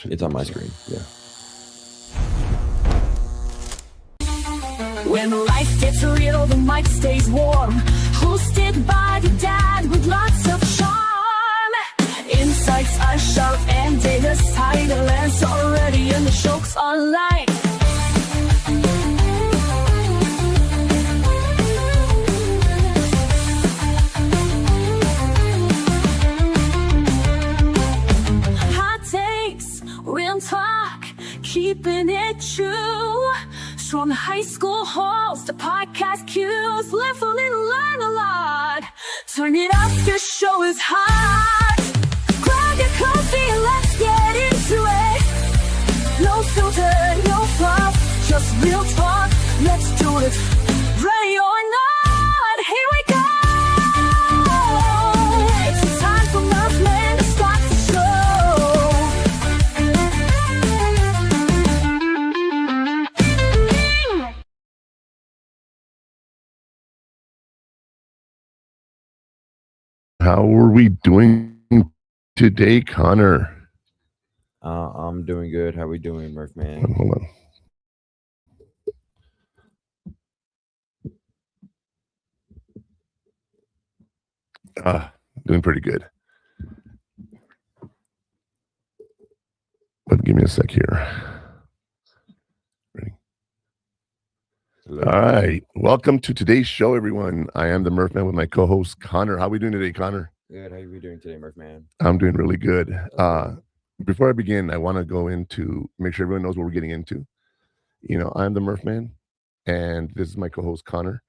It's on my screen. Yeah. When life gets real, the mic stays warm. Hosted by the dad with lots of charm. Insights are sharp and data's tight. The lens already and the jokes online. Hot takes, real talk, keeping it true. From high school halls to podcast cues, live a little, learn a lot. Turn it up, your show is hot. Grab your coffee and let's get into it. No filter, no fluff, just real talk. Let's do it. Ready or not, here we go. It's time for Muffin to start the show. How are we doing today, Connor? I'm doing good. How are we doing, Murph man? Hold on. Doing pretty good. But give me a sec here. Ready? Hello. All right. Welcome to today's show, everyone. I am the Murph Man with my co-host, Connor. How are we doing today, Connor? Good. How are we doing today, Murph man? I'm doing really good. Before I begin, I want to go into make sure everyone knows what we're getting into. You know, I'm the Murph Man, and this is my co-host, Connor.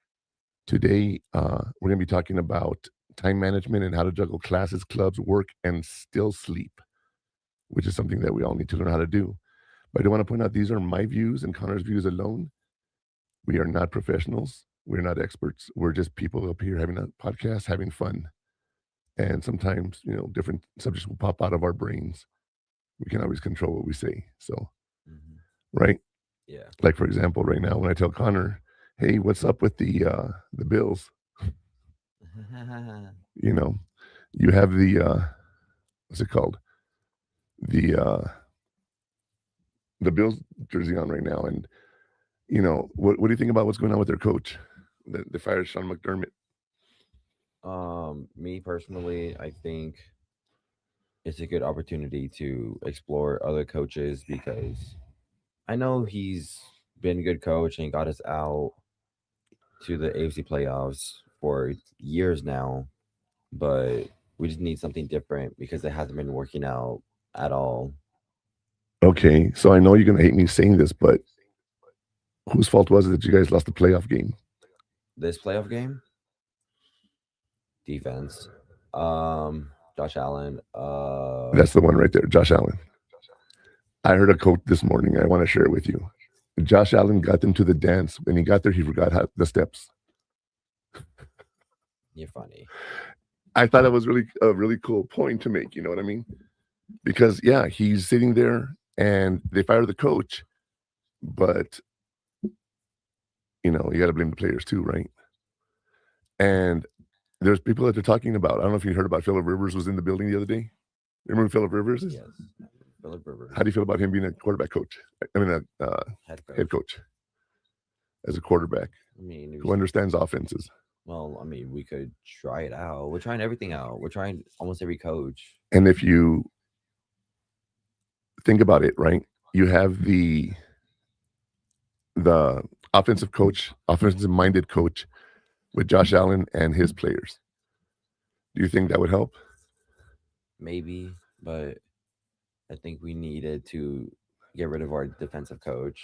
Today, we're going to be talking about time management and how to juggle classes, clubs, work, and still sleep, which is something that we all need to learn how to do. But I do want to point out these are my views and Connor's views alone. We are not professionals. We're not experts. We're just people up here having a podcast, having fun. And sometimes, you know, different subjects will pop out of our brains. We can always control what we say. So, right? Yeah. Like, for example, right now, when I tell Connor, hey, what's up with the Bills? You know, you have the, what's it called? The Bills jersey on right now. And, you know, what do you think about what's going on with their coach? They fired Sean McDermott. Me personally, I think it's a good opportunity to explore other coaches because I know he's been a good coach and got us out to the AFC playoffs for years now, but we just need something different because it hasn't been working out at all. Okay, so I know you're going to hate me saying this, but whose fault was it that you guys lost the playoff game? This playoff game? Defense. Josh Allen. That's the one right there, Josh Allen. I heard a quote this morning. I want to share it with you. Josh Allen got them to the dance. When he got there, he forgot the steps. You're funny. I thought it was a really cool point to make. You know what I mean? Because, yeah, he's sitting there and they fire the coach. But, you know, you got to blame the players too, right? And there's people that they're talking about. I don't know if you heard about Phillip Rivers was in the building the other day. Remember who Phillip Rivers is? Yes. Phillip Rivers. How do you feel about him being a quarterback coach? I mean, a head coach as a quarterback. I mean, who understands offenses. Well, I mean, we could try it out. We're trying everything out. We're trying almost every coach. And if you think about it, right, you have the offensive coach, offensive-minded coach with Josh Allen and his players. Do you think that would help? Maybe, but I think we needed to get rid of our defensive coach,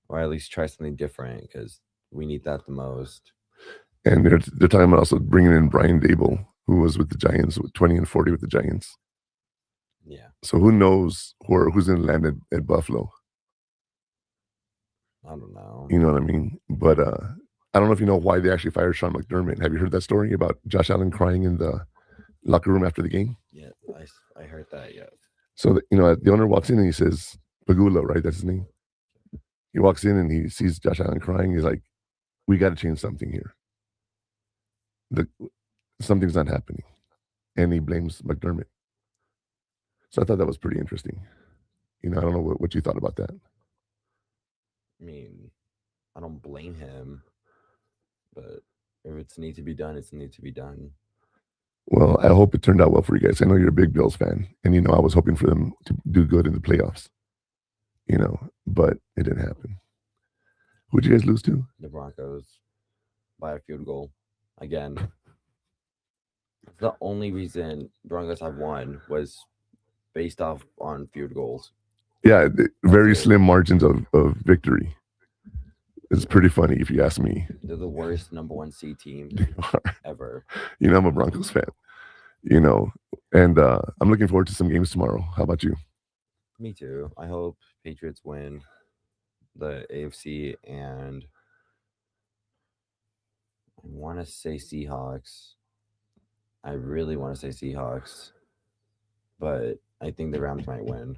or at least try something different because we need that the most. And they're talking about also bringing in Brian Dable, who was with the Giants, with 20-40 with the Giants. Yeah. So who knows who's going to land at Buffalo? I don't know. You know what I mean? But I don't know if you know why they actually fired Sean McDermott. Have you heard that story about Josh Allen crying in the locker room after the game? Yeah, I heard that, yeah. So, you know, the owner walks in and he says, Pagula, right? That's his name. He walks in and he sees Josh Allen crying. He's like, we got to change something here. Something's not happening. And he blames McDermott. So I thought that was pretty interesting. I don't know what you thought about that. I mean, I don't blame him, but if it's need to be done, it's need to be done. Well, I hope it turned out well for you guys. I know you're a big Bills fan, and I was hoping for them to do good in the playoffs. But it didn't happen. Who'd you guys lose to? The Broncos by a field goal again. The only reason Broncos have won was based off on field goals. Yeah, very it. slim margins of victory. It's pretty funny if you ask me. They're the worst number one seed team ever. I'm a Broncos fan. And I'm looking forward to some games tomorrow. How about you? Me too. I hope Patriots win the AFC, and I want to say Seahawks. I really want to say Seahawks, but I think the Rams might win.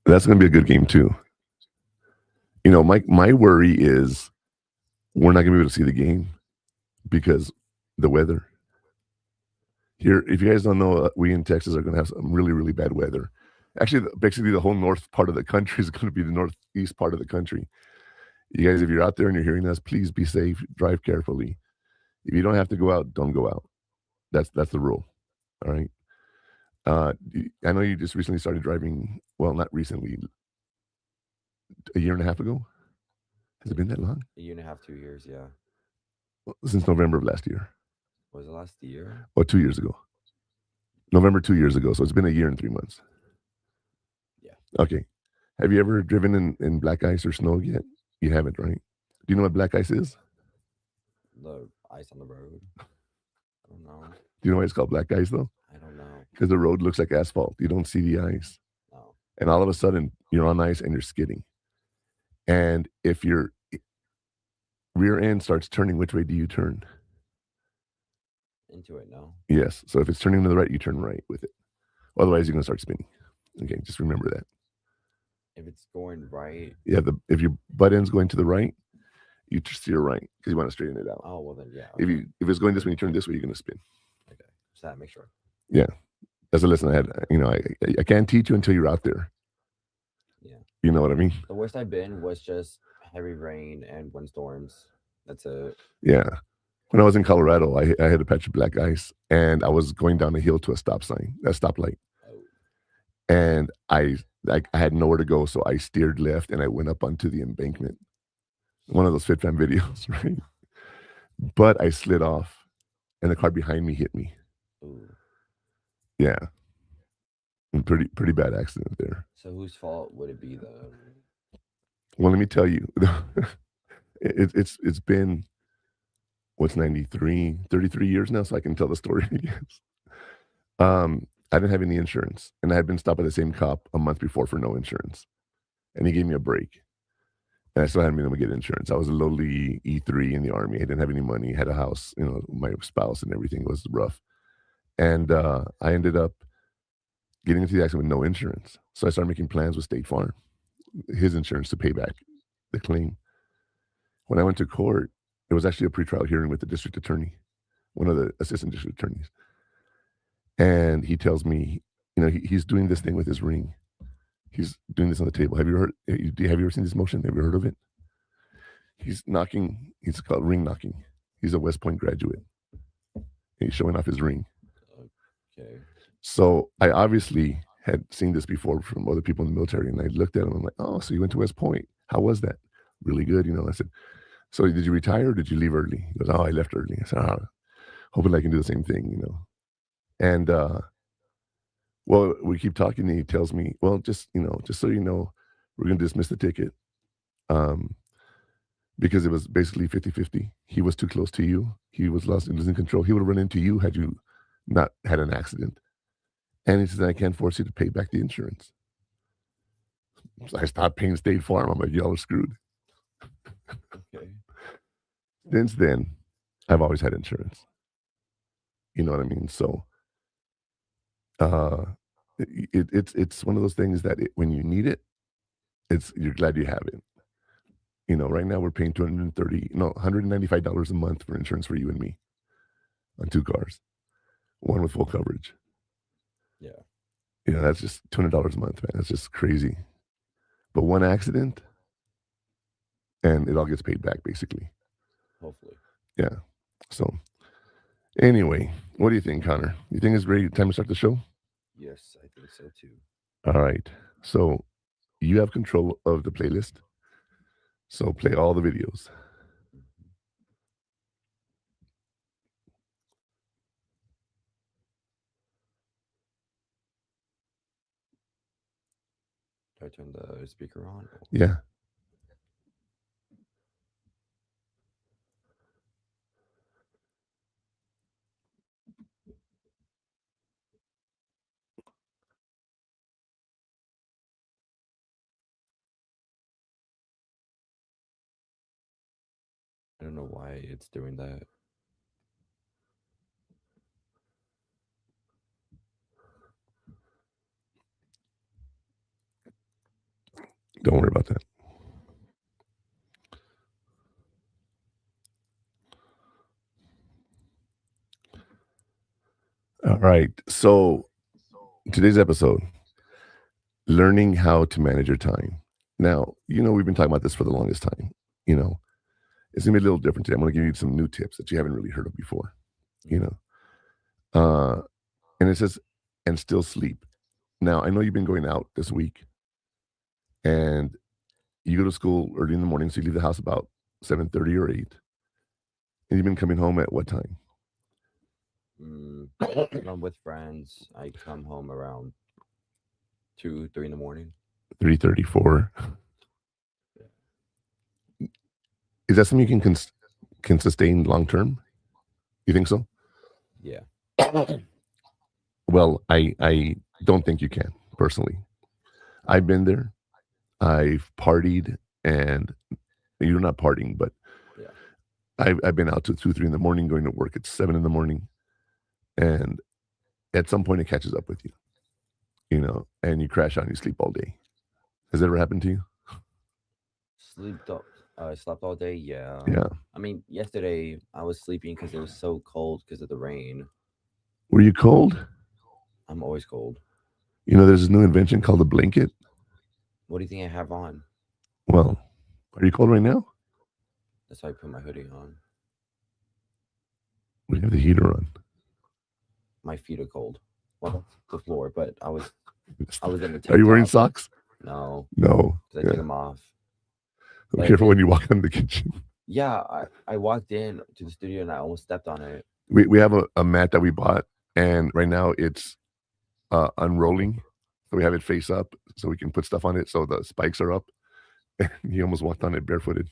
That's going to be a good game too. My worry is we're not going to be able to see the game because the weather. Here, if you guys don't know, we in Texas are going to have some really, really bad weather. Actually, basically the whole north part of the country is going to be the northeast part of the country. You guys, if you're out there and you're hearing us, please be safe, drive carefully. If you don't have to go out, don't go out. That's the rule. All right. I know you just recently started driving. Well, not recently. A year and a half ago. Has it been that long? A year and a half, 2 years, yeah. Since November of last year. Was it last year? Oh, 2 years ago. November 2 years ago. So it's been a year and 3 months. Yeah. Okay. Have you ever driven in black ice or snow yet? You haven't, right? Do you know what black ice is? The ice on the road. I don't know. Do you know why it's called black ice, though? I don't know. Because the road looks like asphalt. You don't see the ice. No. And all of a sudden, you're on ice and you're skidding. And if your rear end starts turning, which way do you turn? Into it, no? Yes. So if it's turning to the right, you turn right with it. Otherwise, you're going to start spinning. Okay, just remember that. If it's going right. Yeah, if your butt end's going to the right, you steer right because you want to straighten it out. Oh, well then, yeah. Okay. If it's going this way, you turn this way, you're going to spin. Okay, just that, make sure. Yeah, that's a lesson I had. I can't teach you until you're out there. Yeah. You know what I mean? The worst I've been was just heavy rain and windstorms. That's it. Yeah. When I was in Colorado, I had a patch of black ice, and I was going down a hill to a stoplight. Oh. And I had nowhere to go, so I steered left, and I went up onto the embankment. One of those FitFam videos, right? But I slid off, and the car behind me hit me. Ooh. Yeah. And pretty bad accident there. So whose fault would it be, though? Well, let me tell you, it's been, what's 93, 33 years now, so I can tell the story, I guess. I didn't have any insurance, and I had been stopped by the same cop a month before for no insurance, and he gave me a break, and I still hadn't been able to get insurance. I was a lowly E3 in the Army. I didn't have any money, had a house, my spouse and everything. It was rough, and I ended up getting into the accident with no insurance, so I started making plans with State Farm, his insurance, to pay back the claim. When I went to court, it was actually a pretrial hearing with the district attorney, one of the assistant district attorneys. And he tells me, he's doing this thing with his ring. He's doing this on the table. Have you ever seen this motion? Have you heard of it? He's knocking. It's called ring knocking. He's a West Point graduate. He's showing off his ring. Okay. So I obviously had seen this before from other people in the military, and I looked at him. I'm like, oh, so you went to West Point. How was that? Really good. I said, so did you retire or did you leave early? He goes, oh, I left early. I said, hoping I can do the same thing, And, well, we keep talking, and he tells me, well, just so you know, we're going to dismiss the ticket. Because it was basically 50-50. He was too close to you. He was losing control. He would have run into you had you not had an accident. And he says, I can't force you to pay back the insurance. So I stopped paying State Farm. I'm like, y'all are screwed. Okay. Since then, I've always had insurance. You know what I mean? So it's one of those things that when you need it, you're glad you have it. Right now we're paying $195 a month for insurance for you and me on 2 cars, one with full coverage. Yeah. That's just $200 a month, man. That's just crazy. But one accident, and it all gets paid back, basically. Hopefully. Yeah. So anyway, what do you think, Connor? You think it's ready time to start the show? Yes, I think so too. All right. So you have control of the playlist. So play all the videos. Mhm. Do I turn the speaker on? Or... Yeah. I don't know why it's doing that. Don't worry about that. All right. So today's episode, learning how to manage your time. Now, we've been talking about this for the longest time. You know, it's gonna be a little different today. I'm gonna give you some new tips that you haven't really heard of before. You Mhm. know, uh, and it says, and still sleep. Now, I know you've been going out this week, and you go to school early in the morning, so you leave the house about 7:30 or 8, and you've been coming home at what time? Mm, when I'm with friends, I come home around 2, 3 in the morning. 3:34. Yeah. Is that something you can sustain long term? You think so? Yeah. Well, I don't think you can personally. I've been there. I've partied, and you're not partying, but Yeah. I've been out to 2, 3 in the morning, going to work at 7 in the morning, and at some point it catches up with you, and you crash out and you sleep all day. Has that ever happened to you? Slept all day. Yeah. Yeah. I mean, yesterday I was sleeping because it was so cold because of the rain. Were you cold? I'm always cold. There's this new invention called a blanket. What do you think I have on? Well, are you cold right now? That's why I put my hoodie on. We have the heater on. My feet are cold. Well, the floor, but I was in a Are you tank wearing top. socks? No, No. because I took Yeah. them off. Be But careful when you walk out of the kitchen. yeah, I walked in to the studio and I almost stepped on it. We have a mat that we bought, and right now it's unrolling. So we have it face up so we can put stuff on it so the spikes are up. And he almost walked on it barefooted.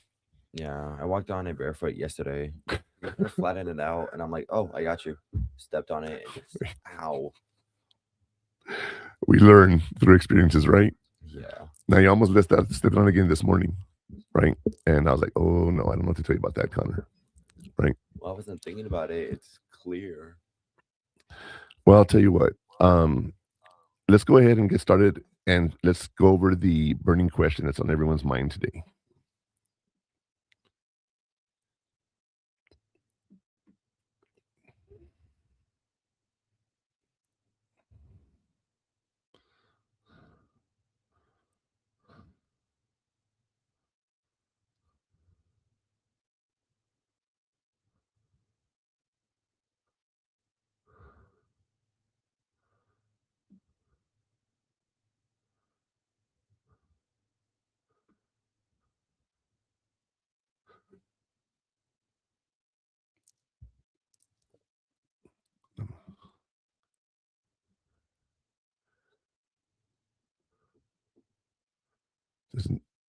Yeah, I walked on it barefoot yesterday. I flattened it out, and I'm like, "Oh, I got you." Stepped on it, and just ow. We learn through experiences, right? Yeah. Now you almost stepped on again this morning, right? And I was like, oh no, I don't know what to tell you about that, Connor. Right? Well, I wasn't thinking about it. It's clear. Well, I'll tell you what. Let's go ahead and get started, and let's go over the burning question that's on everyone's mind today.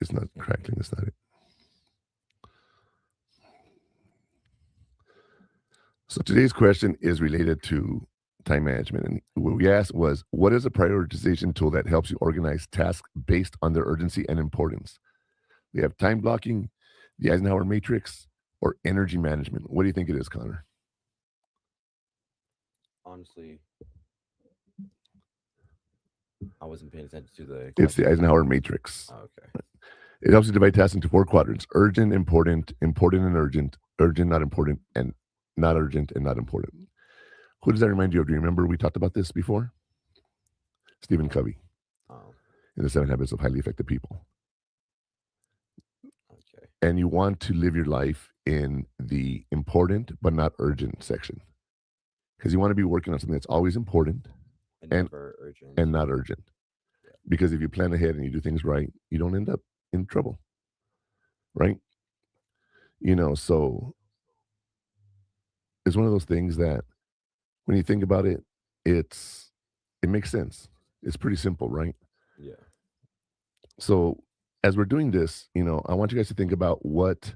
It's not crackling. It's not it. So today's question is related to time management. And what we asked was, what is a prioritization tool that helps you organize tasks based on their urgency and importance? We have time blocking, the Eisenhower matrix, or energy management. What do you think it is, Connor? Honestly, I wasn't paying attention to the It's the question. Eisenhower matrix. Oh, okay. It helps you divide tasks into 4 quadrants: urgent, important, important and urgent, urgent, not important, and not urgent and not important. Who does that remind you of? Do you remember we talked about this before? Stephen Covey, Oh, in the 7 Habits of Highly Effective People. okay. And you want to live your life in the important but not urgent section, because you want to be working on something that's always important And and never urgent. and not urgent. Yeah. Because if you plan ahead and you do things right, you don't end up in trouble, right? So it's one of those things that when you think about it, it's it makes sense. It's pretty simple, right? Yeah. So as we're doing this, I want you guys to think about what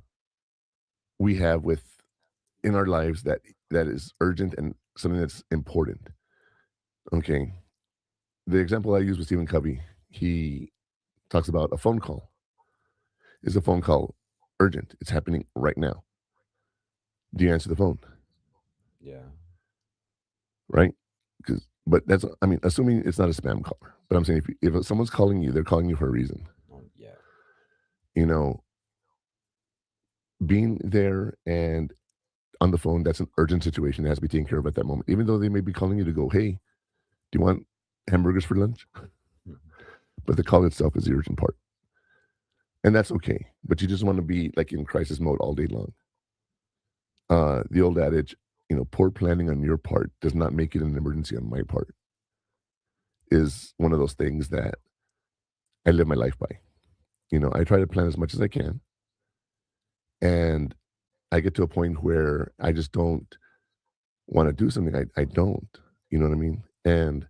we have with in our lives that is urgent and something that's important. Okay. The example I use with Stephen Covey, he talks about a phone call. Is a phone call urgent? It's happening right now. Do you answer the phone? Yeah. Right? But that's, I mean, assuming it's not a spam call. But I'm saying if someone's calling you, they're calling you for a reason. Yeah. You know, being there and on the phone, that's an urgent situation that has to be taken care of at that moment. Even though they may be calling you to go, hey, do you want hamburgers for lunch? Mhm. But the call itself is the urgent part. And that's okay. But you just want to be like in crisis mode all day long. The old adage, poor planning on your part does not make it an emergency on my part, is one of those things that I live my life by. I try to plan as much as I can. And I get to a point where I just don't want to do something. I don't. You know what I mean? And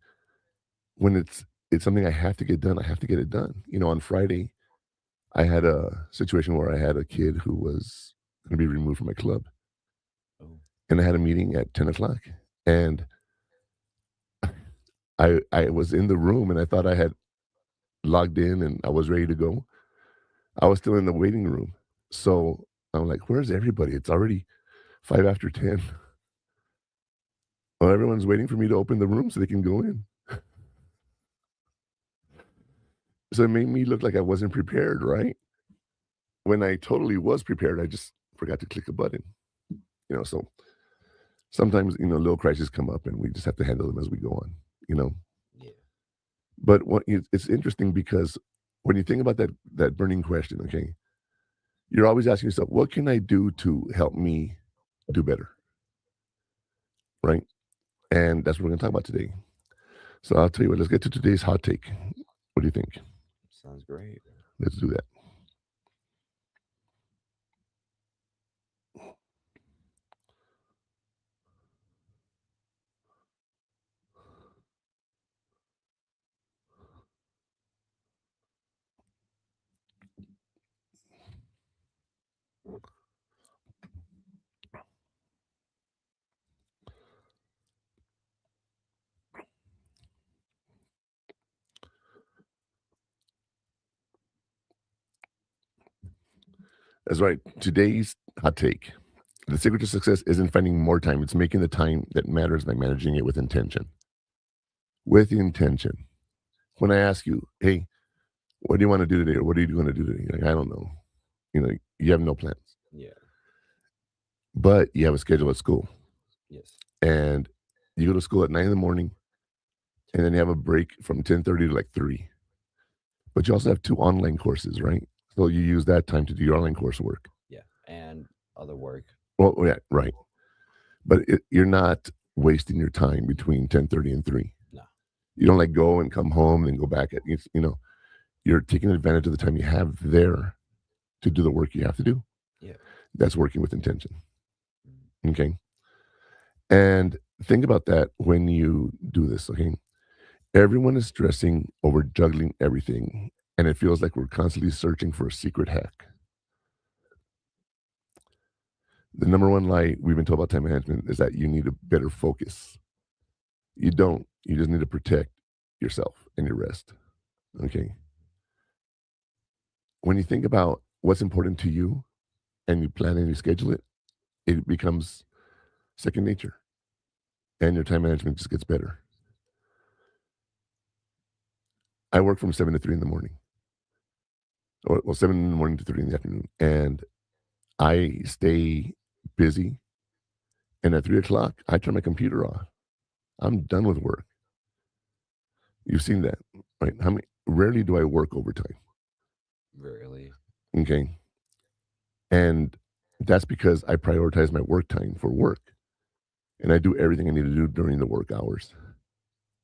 when it's something I have to get done, I have to get it done. On Friday, I had a situation where I had a kid who was going to be removed from my club. Oh. And I had a meeting at 10 o'clock. And I was in the room and I thought I had logged in and I was ready to go. I was still in the waiting room. So I'm like, where's everybody? It's already 5 after 10. Well, everyone's waiting for me to open the room so they can go in. So it made me look like I wasn't prepared, right? When I totally was prepared, I just forgot to click a button. So sometimes, little crises come up and we just have to handle them as we go on, you know. Yeah. But it's interesting because when you think about that burning question, okay, you're always asking yourself, what can I do to help me do better? Right? And that's what we're going to talk about today. So I'll tell you what, let's get to today's hot take. What do you think? Sounds great. Let's do that. That's right. Today's hot take. The secret to success isn't finding more time, it's making the time that matters by managing it with intention. With intention. When I ask you, hey, what do you want to do today? Or what are you going to do today? You're like, I don't know. You have no plans, Yeah. but you have a schedule at school Yes. and you go to school at 9 in the morning and then you have a break from 10:30 to like 3. But you also have 2 online courses, right? So you use that time to do your online coursework. Yeah. And other work. Well, yeah, right. But you're not wasting your time between 10:30 and 3. No. You don't like go and come home and go back at you're taking advantage of the time you have there to do the work you have to do. Yeah. That's working with intention. Mm. Okay. And think about that when you do this. Okay. Everyone is stressing over juggling everything, and it feels like we're constantly searching for a secret hack. The number one lie we've been told about time management is that you need a better focus. You don't. You just need to protect yourself and your rest. Okay. When you think about what's important to you and you plan and you schedule it, it becomes second nature and your time management just gets better. I work from 7 to 3 in the morning, or well, 7 in the morning to 3 in the afternoon, and I stay busy. And at 3 o'clock, I turn my computer off. I'm done with work. You've seen that, right? How many? Rarely do I work overtime. Rarely. Okay, and that's because I prioritize my work time for work, and I do everything I need to do during the work hours,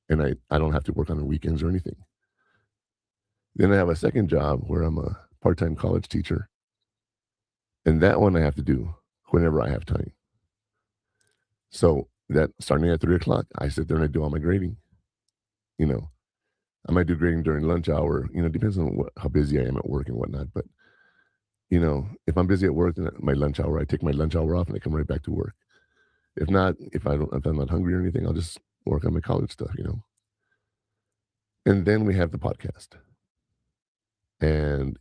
and I don't have to work on the weekends or anything. Then I have a second job where I'm a part-time college teacher, and that one I have to do whenever I have time. So that starting at 3 o'clock, I sit there and I do all my grading. You know, I might do grading during lunch hour. Depends on how busy I am at work and whatnot. But if I'm busy at work, then my lunch hour, I take my lunch hour off and I come right back to work. If not, if I'm not hungry or anything, I'll just work on my college stuff. And then we have the podcast, and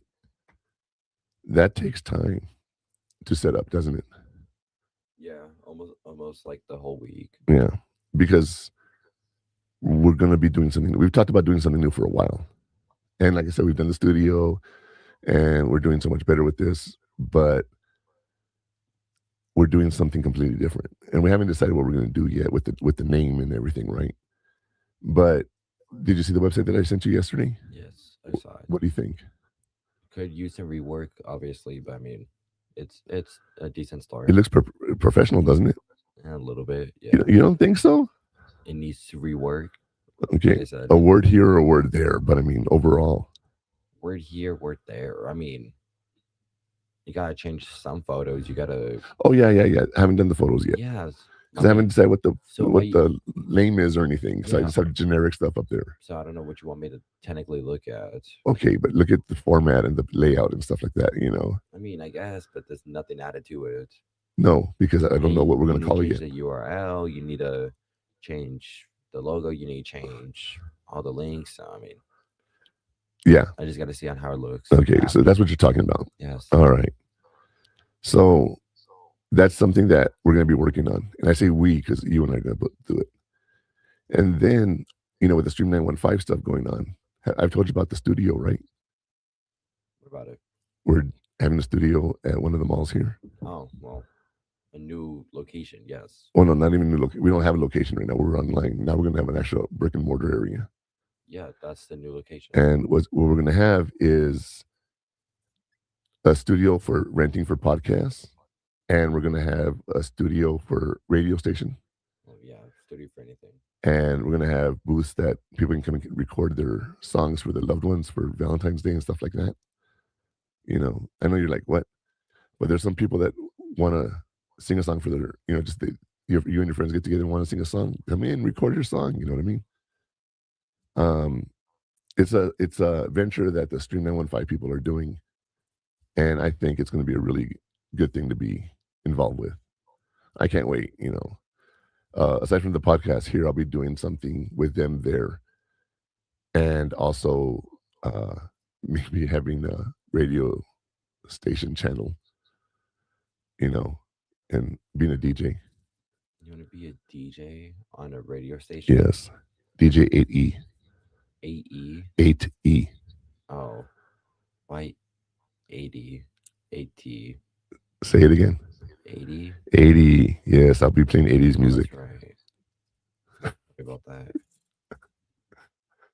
that takes time to set up, doesn't it? Yeah, almost like the whole week. Yeah, because we're going to be doing something. We've talked about doing something new for a while, and like I said, we've done the studio, and we're doing so much better with this. But we're doing something completely different, and we haven't decided what we're going to do yet with the name and everything, right? But did you see the website that I sent you yesterday? Yes, I saw it. What do you think? Could use some rework, obviously, but I mean, it's a decent It start. looks professional, doesn't it? A little bit, You, yeah. you don't think so? It needs to rework. Like Okay, I said, a word here or a word there, but I mean overall. word here, word there. I mean, you gotta change some photos. You gotta, Oh yeah. I haven't done the photos yet yes. I because I haven't mean, decided what the so what I, the name is or anything. So I yeah. just have generic stuff up there. So I don't know what you want me to technically look at. Okay, but look at the format and the layout and stuff like that. I mean, I guess, but there's nothing added to it. No, because I don't know And what we're you gonna need call to it change yet. the URL. You need to change the logo. You need to change all the links. So, I mean, Yeah. I just got to see on how it looks Okay, so after. that's what you're talking about. Yes. All right. So that's something that we're going to be working on. And I say we because you and I are going to do it. And then, with the Stream 915 stuff going on, I've told you about the studio, right? What about it? We're having a studio at one of the malls here. Oh, well, a new location. Yes. Oh, no, not even new location. We don't have a location right now. We're online. Now we're going to have an actual brick and mortar area. Yeah, that's the new location. And what we're going to have is a studio for renting for podcasts. And we're going to have a studio for radio station. Oh, yeah, studio for anything. And we're going to have booths that people can come and record their songs for their loved ones for Valentine's Day and stuff like that. I know you're like, what? But there's some people that want to sing a song for their, just you and your friends get together and want to sing a song. Come in, record your song. You know what I mean? It's a venture that the Stream 915 people are doing, and I think it's going to be a really good thing to be involved with. I can't wait. Aside from the podcast here, I'll be doing something with them there, and also maybe having a radio station channel, and being a DJ. You want to be a DJ on a radio station? Yes, DJ 8E. 8E? 8E. Oh, why 80? 80? Say it again. 80? 80. Yes, I'll be playing 80s music. That's right. Sorry about that. I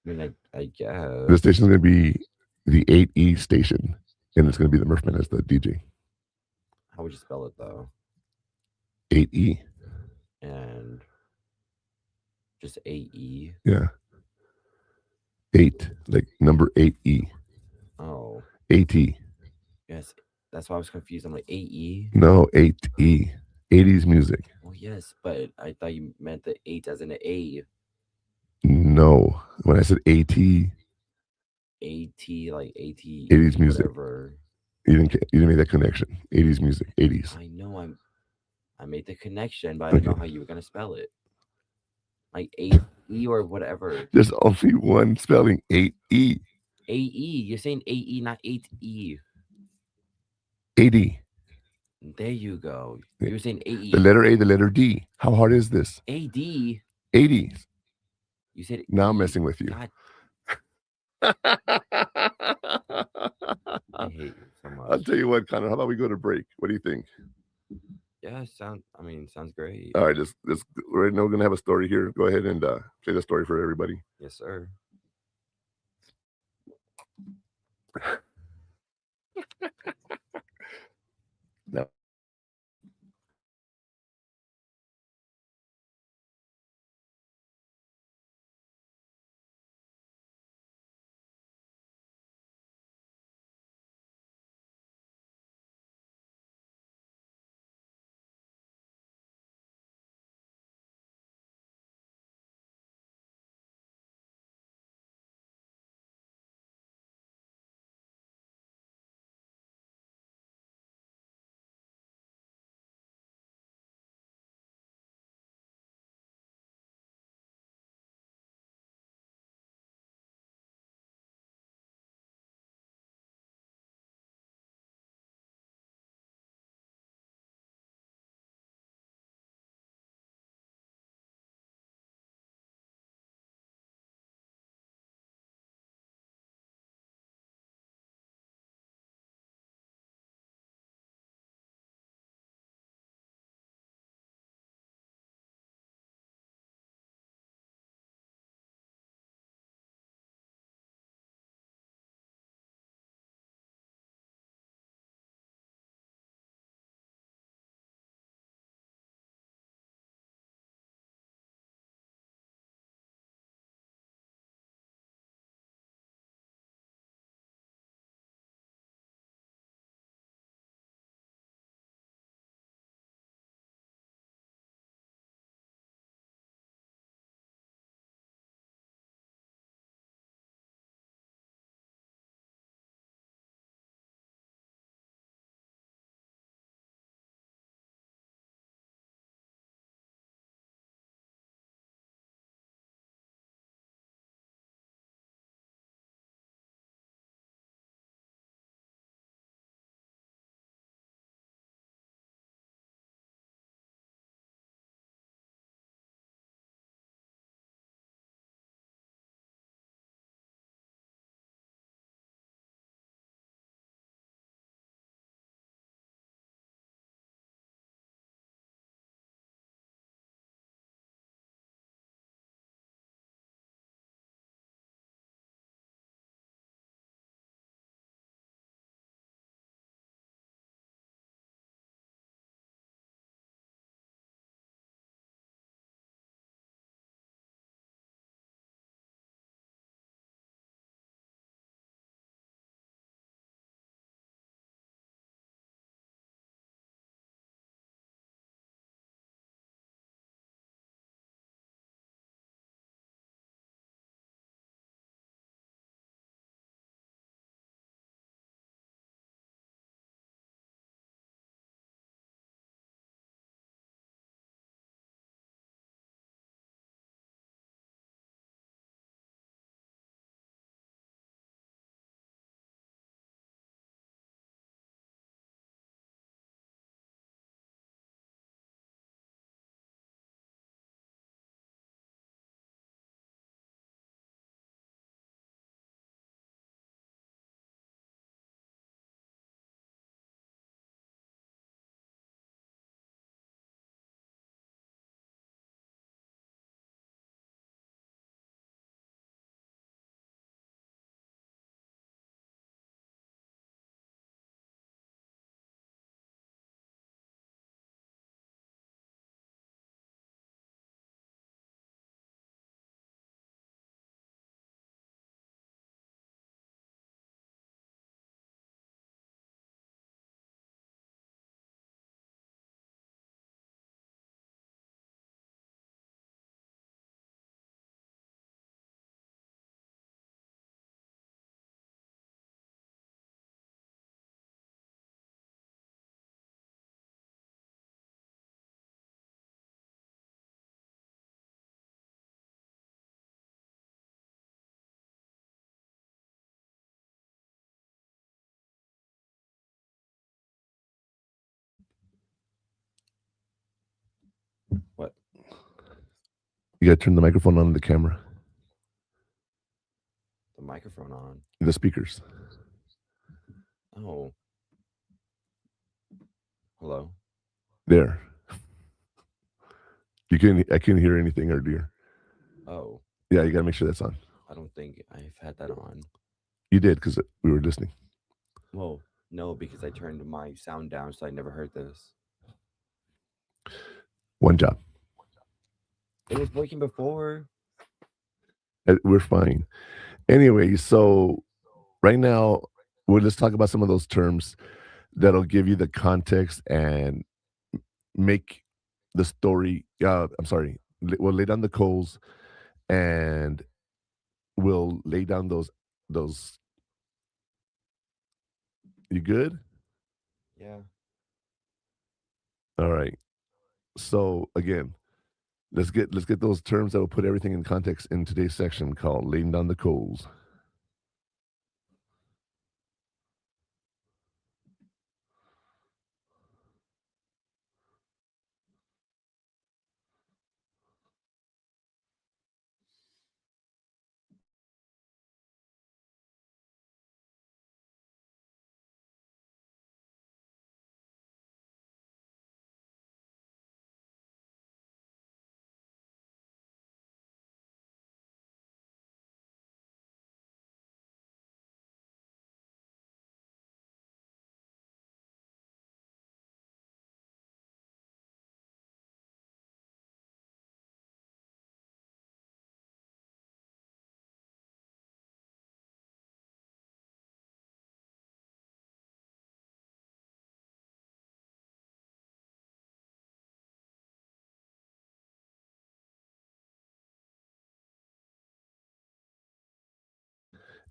mean, I guess. The station's going to be the 8E station, and it's going to be the Murphman as the DJ. How would you spell it, though? 8E. And just 8E? Yeah. 8, like number 8E. Oh. 8E. Yes, that's why I was confused. I'm like, 8E? No, 8E. 80s music. Well, yes, but I thought you meant the 8 as in an A. No. When I said AT, AT, like AT. 80s music. Whatever. You didn't make that connection. 80s music. 80s. I know I made the connection, but I didn't know how you were gonna spell it. Like 8E or whatever. There's only one spelling, 8E. AE. You're saying AE, not 8E. 80. There you go. You were saying AE. The letter A, the letter D. How hard is this? AD. 80s. You said Now I'm E. messing with you. God, I hate you so much. I'll tell you what, Connor. How about we go to break? What do you think? Yeah, sounds great. All right, right now we're gonna have a story here. Go ahead and play the story for everybody. Yes, sir. What? You got to turn the microphone on the camera, The microphone on. the speakers. Oh, hello. There. You can I couldn't hear anything earlier. Oh, Yeah, you got to make sure that's on. I don't think I've had that on. You did because we were listening. Well, no, because I turned my sound down, so I never heard this. One job. It was working before. We're fine. Anyway, so right now, let's talk about some of those terms that'll give you the context and make the story. I'm sorry. We'll lay down the coals and we'll lay down those. You good? Yeah. All right. So again, let's get those terms that will put everything in context in today's section called laying down the coals.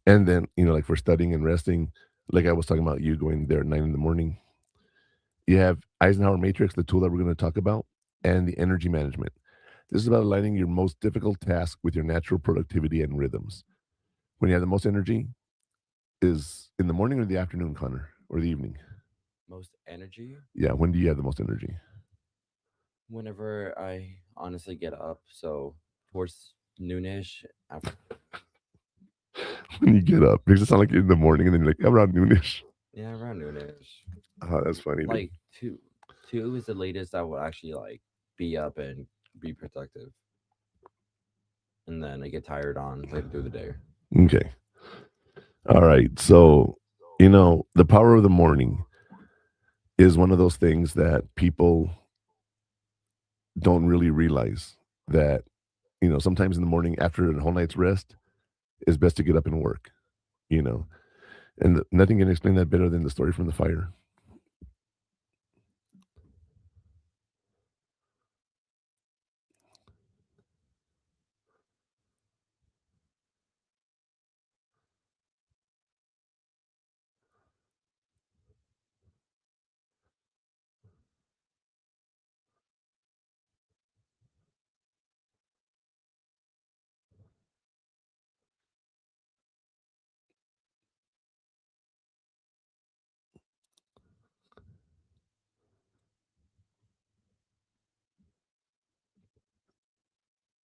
And then, like for studying and resting, like I was talking about you going there at 9 in the morning. You have Eisenhower Matrix, the tool that we're going to talk about, and the energy management. This is about aligning your most difficult task with your natural productivity and rhythms. When you have the most energy is in the morning or the afternoon, Connor, or the evening. Most energy Yeah, when do you have the most energy? whenever I honestly get up. So towards noonish. After, When you get up, makes it sound like in the morning, and then you're like around noonish. yeah, around noonish. Oh, that's funny, dude. Like two is the latest I will actually like be up and be productive, and then I get tired on later through the day. Okay. All right. So, the power of the morning is one of those things that people don't really realize that, sometimes in the morning after a whole night's rest, it's best to get up and work, you know. And nothing can explain that better than the story from the fire.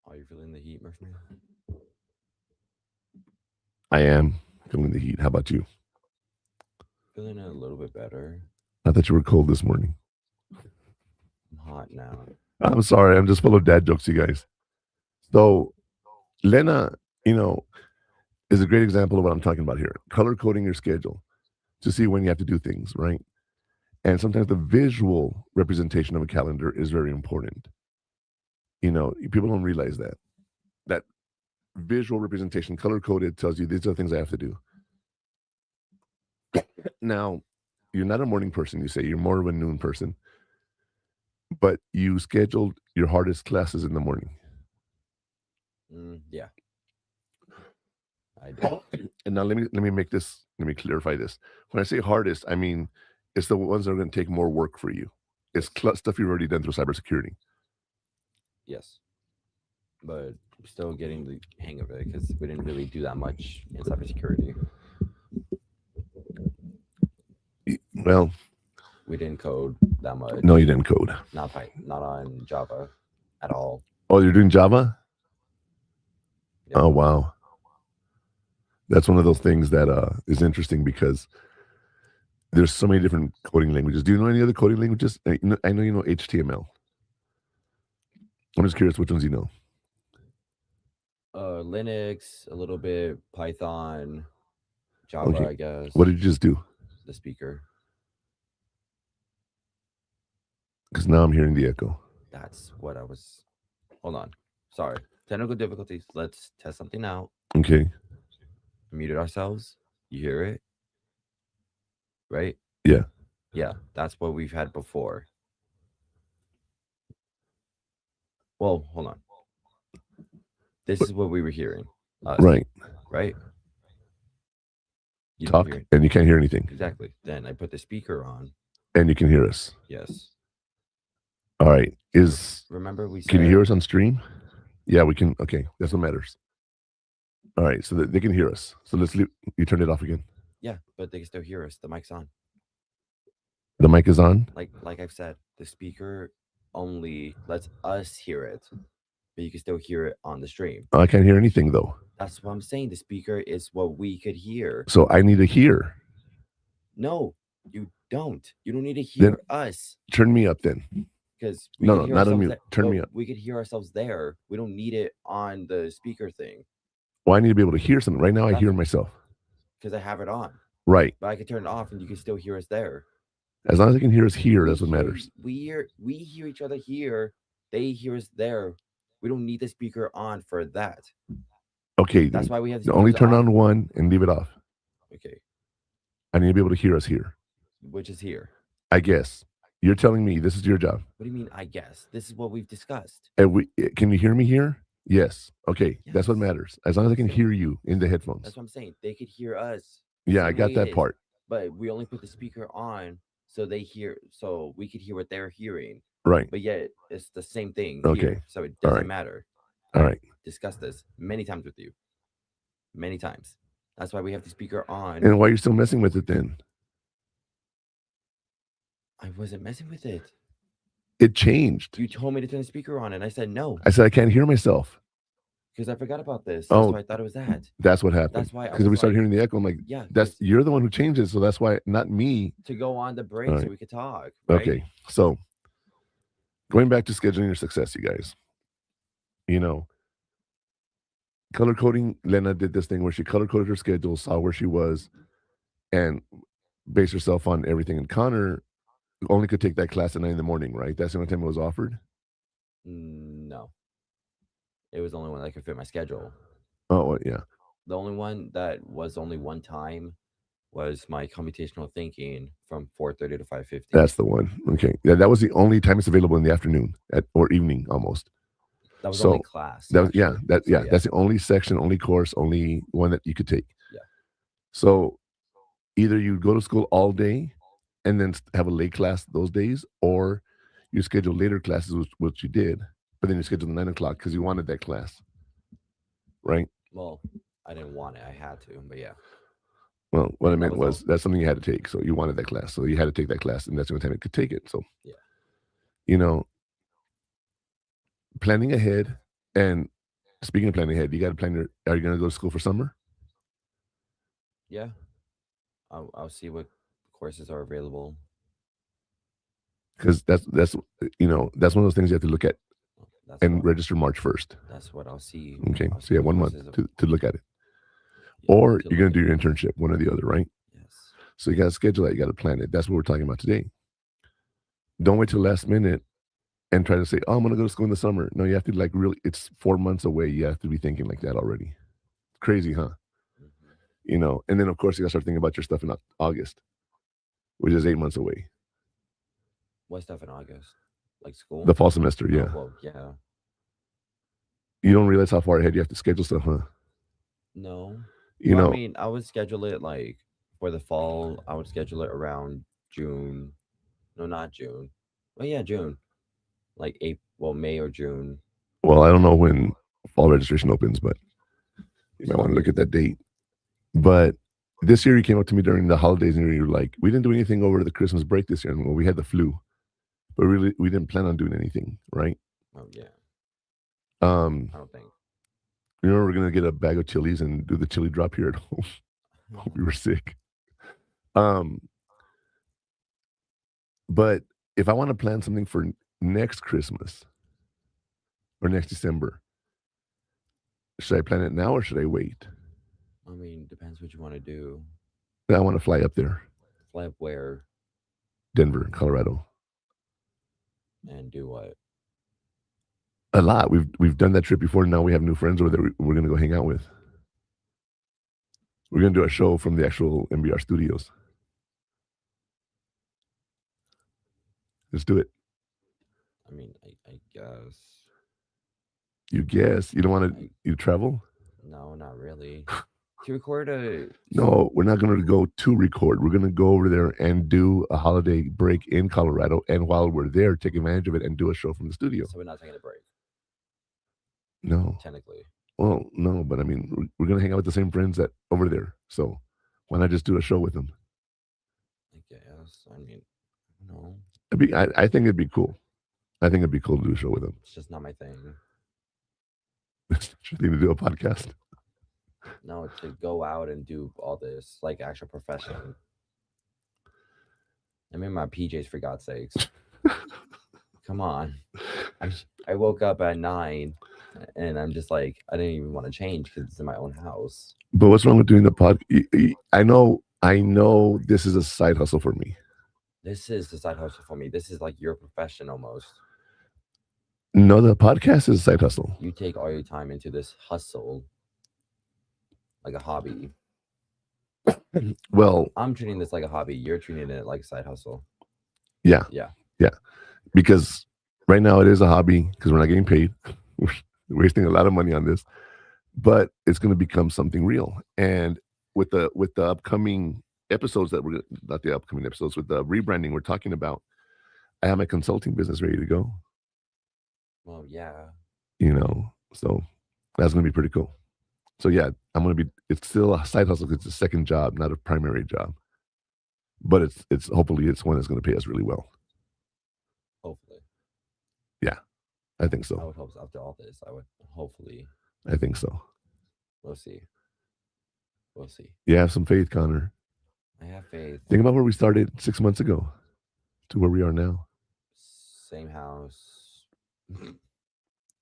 Are you feeling the heat, Murphy? I am feeling the heat. How about you? Feeling it a little bit better. I thought you were cold this morning. I'm hot now. I'm sorry. I'm just full of dad jokes, you guys. So, Lena, you know, is a great example of what I'm talking about here. Color coding your schedule to see when you have to do things, right? And sometimes the visual representation of a calendar is very important. People don't realize that visual representation, color coded, tells you these are the things I have to do. Now, you're not a morning person, you say you're more of a noon person, but you scheduled your hardest classes in the morning. Yeah, I do. And now let me clarify this. When I say hardest, I mean it's the ones that are going to take more work for you. It's Yes, stuff you've already done through cybersecurity. yes, but still getting the hang of it because we didn't really do that much in cybersecurity. Well, We didn't code that no, you much. didn't code. Not on Java. at all. Oh, you're doing Java? Yep. Oh, wow. That's one of those things that is interesting because there's so many different coding languages. Do you know any other coding languages? I know you know HTML. I'm just curious which ones you know. Linux, a little bit, Python, Java, Okay. I guess. What did you just do? The speaker. Because now I'm hearing the echo. That's what I was. Hold on. Sorry. Technical difficulties. Let's test something out. Okay. Muted ourselves. You hear it? Right? Yeah. Yeah. That's what we've had before. Well, hold on. This is what we were hearing. Us. Right. Right? You Talk hear it. and you can't hear anything. Exactly. Then I put the speaker on. And you can hear us. Yes. All right. Remember we said. Can you hear us on stream? Yeah, we can. Okay. That's what matters. All right. So that they can hear us. So let's leave. You turned it off again. Yeah, but they can still hear us. The mic's on. The mic is on. Like I've said, the speaker only lets us hear it, but you can still hear it on the stream. I can't hear anything though. That's what I'm saying. The speaker is what we could hear. So I need to hear. No, you don't. You don't need to hear us. Turn me up then. Because no, not on mute. Turn me up. We could hear ourselves there. We don't need it on the speaker thing. Well, I need to be able to hear something. Right now, I hear myself. Because I have it on. Right. But I can turn it off and you can still hear us there. As long as I can hear us here, that's what matters. We hear each other here. They hear us there. We don't need the speaker on for that. Okay. That's why we have to only turn on one and leave it off. Okay. I need to be able to hear us here. Which is here. I guess. You're telling me this is your job. What do you mean, I guess? This is what we've discussed. And can you hear me here? Yes. Okay. Yes. That's what matters. As long as I can hear you in the headphones. That's what I'm saying. They could hear us. Yeah, I got that part. But we only put the speaker on so we could hear what they're hearing. Right. But yet it's the same thing. Okay. Here, so it doesn't matter. All right. Discussed this many times with you. Many times. That's why we have the speaker on. And why are you still messing with it then? I wasn't messing with it. It changed. You told me to turn the speaker on, and I said no. I said I can't hear myself. Because I forgot about this. That's why I thought it was that. That's what happened. That's why. Because we started hearing the echo. I'm like, yeah, you're the one who changed it, so that's why, not me. To go on the break so we could talk. Right? Okay, so going back to scheduling your success, you guys. You know, color coding. Lena did this thing where she color coded her schedule, saw where she was, and based herself on everything. And Connor only could take that class at 9 a.m, right? That's the only time it was offered? No. It was the only one that could fit my schedule. Oh, well, yeah. The only one that was only one time was my computational thinking from 4:30 to 5:50. That's the one. Okay. Yeah, that was the only time it's available in the afternoon or evening almost. That was only class. That's the only section, only course, only one that you could take. Yeah. So either you go to school all day and then have a late class those days, or you schedule later classes, which you did, but then you scheduled 9 o'clock because you wanted that class, right? Well, I didn't want it. I had to, but yeah. Well, what I meant was that's something you had to take. So you wanted that class. So you had to take that class, and that's the only time you could take it. So, yeah. You know, planning ahead, and speaking of planning ahead, you got to plan are you going to go to school for summer? Yeah. I'll see what courses are available. Because that's one of those things you have to look at and register March 1st. That's what I'll see. Okay. So you have 1 month to look at it. Yeah, or you're going to do your internship, one or the other, right? Yes. So you got to schedule that. You got to plan it. That's what we're talking about today. Don't wait till last minute and try to say, oh, I'm going to go to school in the summer. No, you have to it's 4 months away. You have to be thinking like that already. Crazy, huh? Mm-hmm. And then of course you got to start thinking about your stuff in August, which is 8 months away. What stuff in August? Like school? The fall semester, yeah. Oh, well, yeah. You don't realize how far ahead you have to schedule stuff, huh? No. I mean, I would schedule it for the fall. I would schedule it around June. No, not June. Well, yeah, June. May or June. Well, I don't know when fall registration opens, but you might want to look at that date. But this year you came up to me during the holidays and you were like, we didn't do anything over the Christmas break this year. And we had the flu, but really we didn't plan on doing anything, right? Oh, yeah. I don't think. You know, we're gonna get a bag of chilies and do the chili drop here at home. We were sick. Um, but if I want to plan something for next Christmas or next December, should I plan it now or should I wait? I mean, depends what you want to do. I want to fly up there, Fly up where Denver, Colorado. and do what? A lot. We've done that trip before. Now we have new friends over there. We're gonna go hang out with. We're gonna do a show from the actual MBR studios. Let's do it. I mean, I guess. You guess you don't want to you travel? No, not really. To record a No, we're not going to go to record. We're going to go over there and do a holiday break in Colorado, and while we're there, take advantage of it and do a show from the studio. so we're not taking a break, No, technically. well, no, but I mean, we're going to hang out with the same friends that over there. So why not just do a show with them? I guess. I mean, no, I think it'd be cool. I think it'd be cool to do a show with them. it's just not my thing. It's your thing to do a podcast. No, to go out and do all this like actual profession. I'm in my PJs for God's sakes. Come on. I woke up at 9 and I'm just like, I didn't even want to change because it's in my own house. But what's wrong with doing the pod? I know this is a side hustle for me. This is the side hustle for me. This is like your profession almost. No, the podcast is a side hustle. You take all your time into this hustle like a hobby. Well, I'm treating this like a hobby. You're treating it like a side hustle. yeah, Yeah. because right now it is a hobby because we're not getting paid. We're wasting a lot of money on this, but it's going to become something real. And with the upcoming episodes that we're not the upcoming episodes with the rebranding we're talking about, I have my consulting business ready to go. Well, yeah. You know, so that's going to be pretty cool. So yeah, I'm going to be. It's still a side hustle because it's a second job, not a primary job. But it's hopefully it's one that's going to pay us really well. Hopefully. Yeah, I think I so. would hope so. After all this, I would hopefully. I think so. We'll see. We'll see. You have some faith, Connor. I have faith. Think about where we started 6 months ago to where we are now. Same house.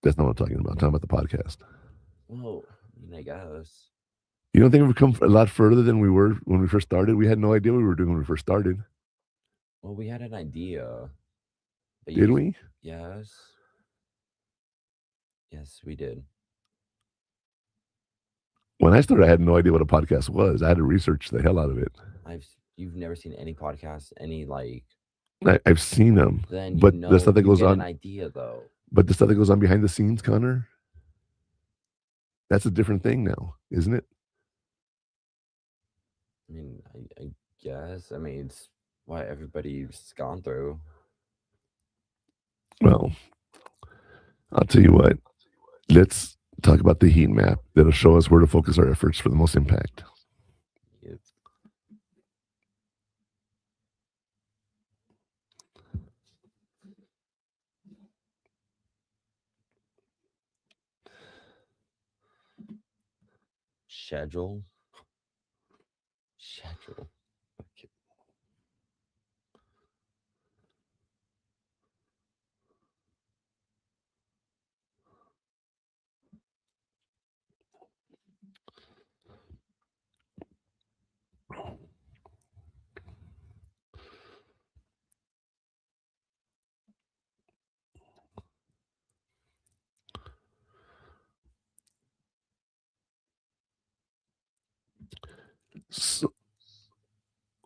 That's not what I'm talking about. I'm talking about the podcast. Well, I mean, I guess. You don't think we've come a lot further than we were when we first started? We had no idea what we were doing when we first started. Well, we had an idea. But Did we? Yes. Yes, we did. When I started, I had no idea what a podcast was. I had to research the hell out of it. You've never seen any podcasts, any like. I've seen them, Then but you know the stuff that you goes get on, an idea though. but the stuff that goes on behind the scenes, Connor, that's a different thing now, isn't it? I mean, I guess. I mean, it's what everybody's gone through. Well, I'll tell you what. Let's talk about the heat map that'll show us where to focus our efforts for the most impact. It's, schedule. Schedule. Okay.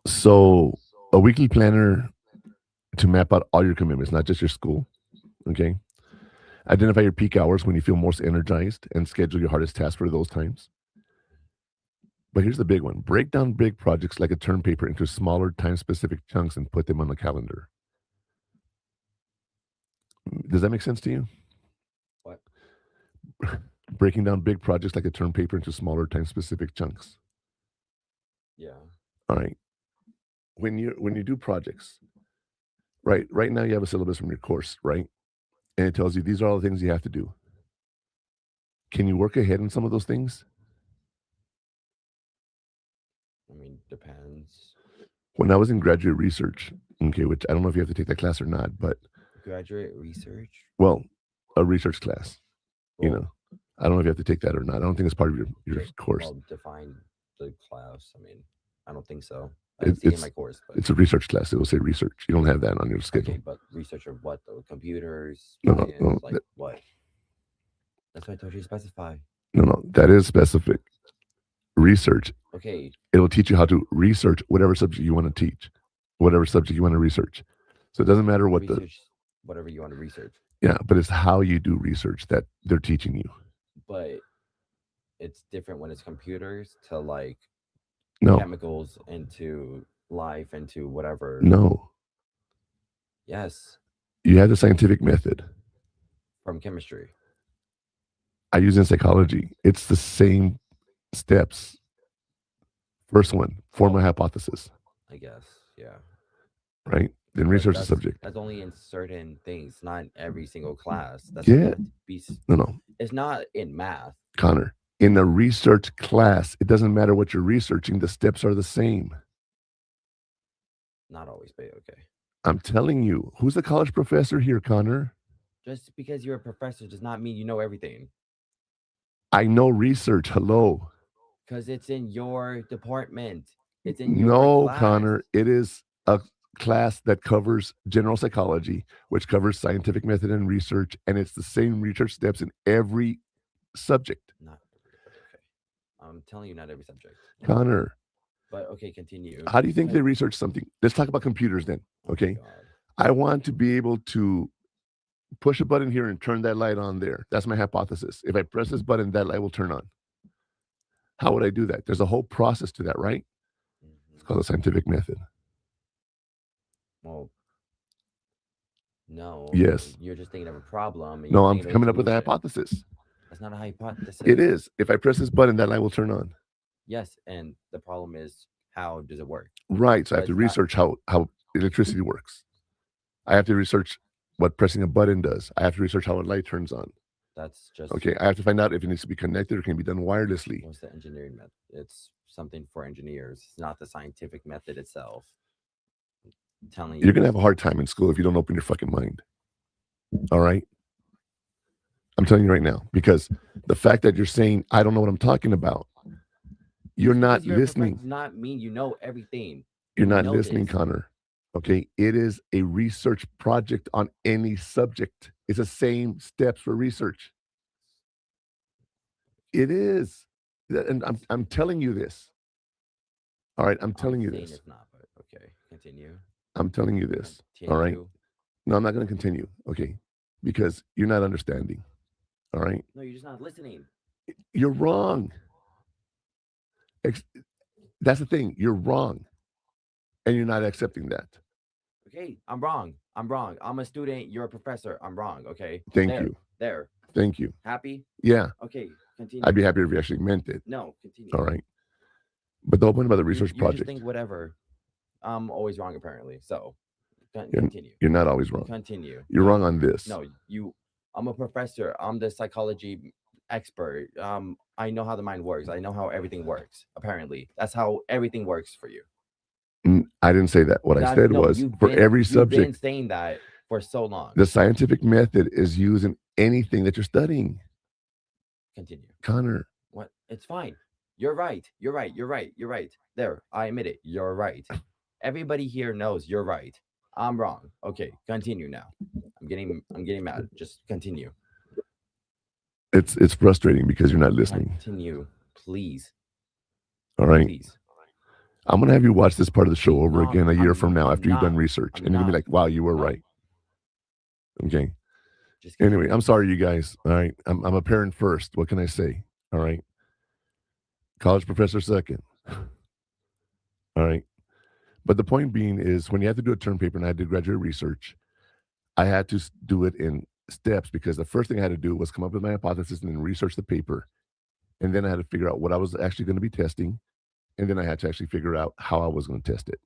So a weekly planner to map out all your commitments, not just your school. Okay. Identify your peak hours when you feel most energized and schedule your hardest tasks for those times. But here's the big one. Break down big projects like a term paper into smaller time-specific chunks and put them on the calendar. Does that make sense to you? What? Breaking down big projects like a term paper into smaller time-specific chunks. Yeah. All right. When you do projects, right now you have a syllabus from your course, right? And it tells you these are all the things you have to do. Can you work ahead in some of those things? I mean, depends. When I was in graduate research, okay, which I don't know if you have to take that class or not, but Graduate research. well, a research class, you Well, know, I don't know if you have to take that or not. I don't think it's part of your okay. course. Well, define the class. I mean, I don't think so. I It, didn't see it in my it's course, but it's a research class. It will say research. You don't have that on your okay. schedule. But research of what though? Computers, No, no, science, no, like what? That's what I told you to specify. no. That is specific research. Okay, It'll teach you how to research whatever subject you want to teach, whatever subject you want to research. So it doesn't matter what the research whatever you want to research, yeah, but it's how you do research that they're teaching you. but it's different when it's computers to like No, chemicals into life into whatever. no. Yes, You have the scientific method. from chemistry. I use in psychology. It's the same steps. First one, form a Well, hypothesis, I guess, yeah. right? Then But research the subject. that's only in certain things, not in every single class. That's why you Yeah, have to be. no, no, It's not in math. Connor. In a research class, it doesn't matter what you're researching, the steps are the same. Not always, but okay. I'm telling you, who's the college professor here, Connor? Just because you're a professor does not mean you know everything. I know research. Hello. Because it's in your department. It's in your No, class. Connor, it is a class that covers general psychology, which covers scientific method and research, and it's the same research steps in every subject. Not every, but okay. I'm telling you, not every subject. Connor, But okay, continue. how do you think they research something? Let's talk about computers then. Oh my Okay. god. I want to be able to push a button here and turn that light on there. That's my hypothesis. If I press this button, that light will turn on. How would I do that? There's a whole process to that, right? It's Hmm. called a scientific method. Well, no, Yes. you're just thinking of a problem and you're No, I'm thinking of a coming up with a solution. hypothesis. That's not a It hypothesis. is. If I press this button, that light will turn on. Yes, and the problem is how does it work? Right. So I But have to it's not. research how electricity works. I have to research what pressing a button does. I have to research how a light turns on. That's just Okay. I have to find out if it needs to be connected or can be done wirelessly. what's the engineering method. It's something for engineers. It's not the scientific method itself. I'm telling You're you. gonna have a hard time in school if you don't open your fucking mind. All right. I'm telling you right now, because the fact that you're saying I don't know what I'm talking about, you're Just not because you're a professor listening. does not mean you know everything. You're We not know listening, this. Connor. Okay. It is a research project on any subject. It's the same steps for research. It is. And I'm telling you this. All right. I'm telling you saying this. it's not, but okay, continue. I'm telling you this. All right. Continue. No, I'm not going to continue. Okay. Because you're not understanding. All right. No, you're just not listening. You're wrong. That's the thing. You're wrong. And you're not accepting that. Okay, I'm wrong. I'm wrong. I'm a student. You're a professor. I'm wrong. Okay. Thank There. you. There. Thank you. Happy? Yeah. Okay. Continue. I'd be happier if you actually meant it. No, continue. All right. But the whole point about the You research just project, think whatever. I'm always wrong apparently. So you're, continue. you're not always wrong. Continue. You're No, wrong on this. No, you. I'm a professor. I'm the psychology expert. I know how the mind works. I know how everything works. Apparently, that's how everything works for you. I didn't say that. What I said No, was for every you've been subject, saying that for so long. the scientific method is used in anything that you're studying. Continue. Connor. What? It's fine. You're right. You're right. You're right. You're right. There, I admit it. You're right. Everybody here knows you're right. I'm wrong. Okay, continue now. I'm getting mad. Just continue. It's frustrating because you're not listening. Continue, please. All right. Please. I'm gonna have you watch this part of the show over No, again a year I'm- from now I'm after you've done not. research, I'm and you're gonna be not. like, "Wow, you were No. right." Okay. Just Anyway, continue. I'm sorry, you guys. All right, I'm a parent first. What can I say? All right, college professor second. All right, but the point being is, when you have to do a term paper, and I did graduate research, I had to do it in steps because the first thing I had to do was come up with my hypothesis and then research the paper, and then I had to figure out what I was actually going to be testing, and then I had to actually figure out how I was going to test it.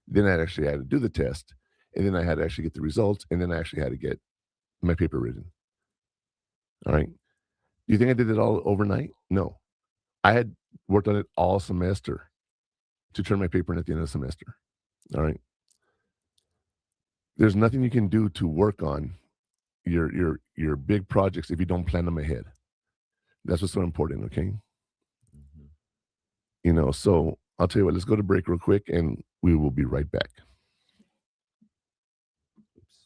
Then I actually had to do the test, and then I had to actually get the results, and then I actually had to get my paper written. All right. Do you think I did it all overnight? No. I had worked on it all semester to turn my paper in at the end of the semester. All right. There's nothing you can do to work on your big projects if you don't plan them ahead. That's what's so important, okay? Hmm. So I'll tell you what, let's go to break real quick and we will be right back. Oops.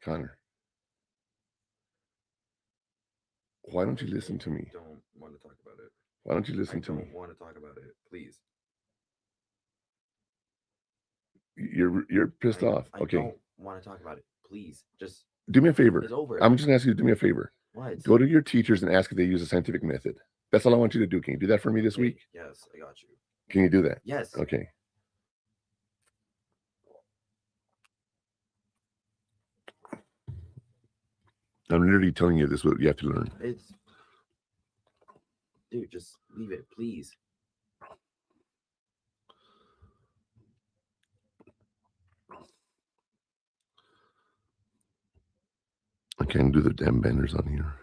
Connor, why don't you listen to me? Don't want to talk about it. Why don't you I listen to me? don't want to talk about it. Please. You're pissed off. I Okay. don't want to talk about it. Please. Just Do me a favor. it's over. I'm just gonna ask you to do me a favor. What? Go to your teachers and ask if they use a scientific method. That's all I want you to do. Can you do that for me this Okay, week? yes, I got you. Can you do that? Yes. Okay. I'm literally telling you this is what you have to learn. It's dude, just leave it, please. I can't do the damn banners on here.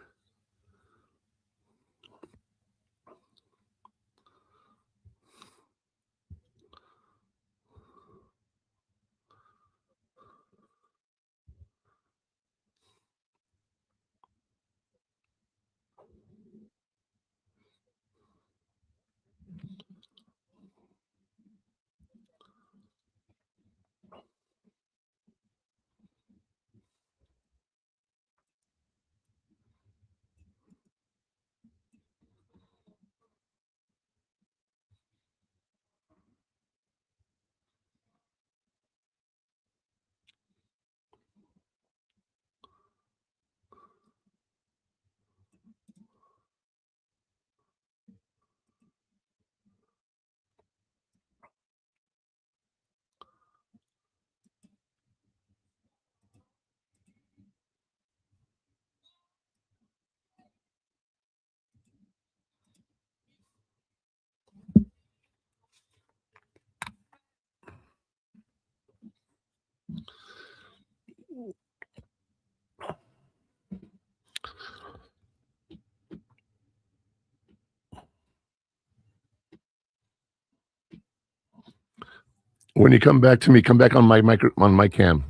When you come back to me, come back on my cam.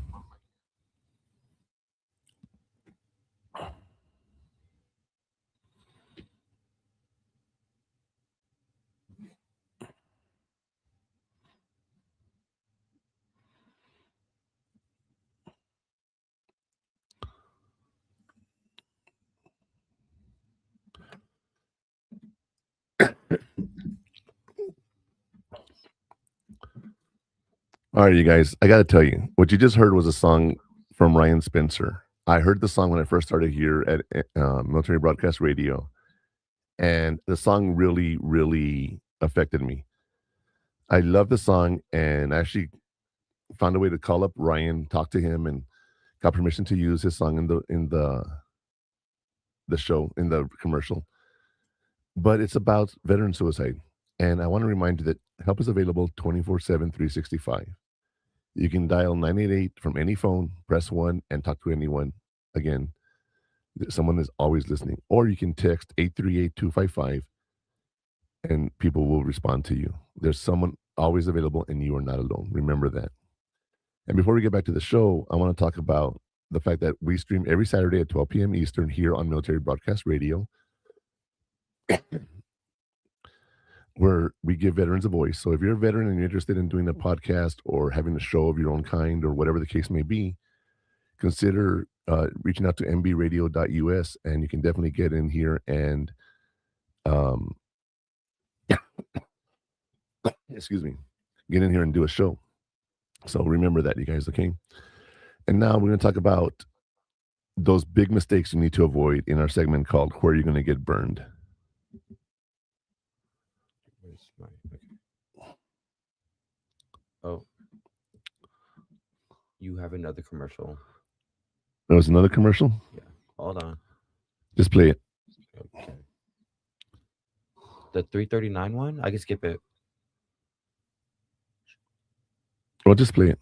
All right, you guys. I got to tell you, what you just heard was a song from Ryan Spencer. I heard the song when I first started here at Military Broadcast Radio, and the song really, really affected me. I love the song, and I actually found a way to call up Ryan, talk to him, and got permission to use his song in the show in the commercial. But it's about veteran suicide, and I want to remind you that help is available 24/7, 365. You can dial 988 from any phone, press one, and talk to anyone. Again, someone is always listening. Or you can text 838-255, and people will respond to you. There's someone always available, and you are not alone. Remember that. And before we get back to the show, I want to talk about the fact that we stream every Saturday at 12 p.m. Eastern here on Military Broadcast Radio, where we give veterans a voice. So if you're a veteran and you're interested in doing a podcast or having a show of your own kind or whatever the case may be, consider reaching out to mbradio.us, and you can definitely get in here and um, excuse me, get in here and do a show. So remember that, you guys, okay? And now we're going to talk about those big mistakes you need to avoid in our segment called Where You're Going to Get Burned. Where's my okay? Oh, you have another commercial. There was another commercial. Yeah. Hold on. Just play it. Okay. The 339 one? I can skip it. Well, just play it.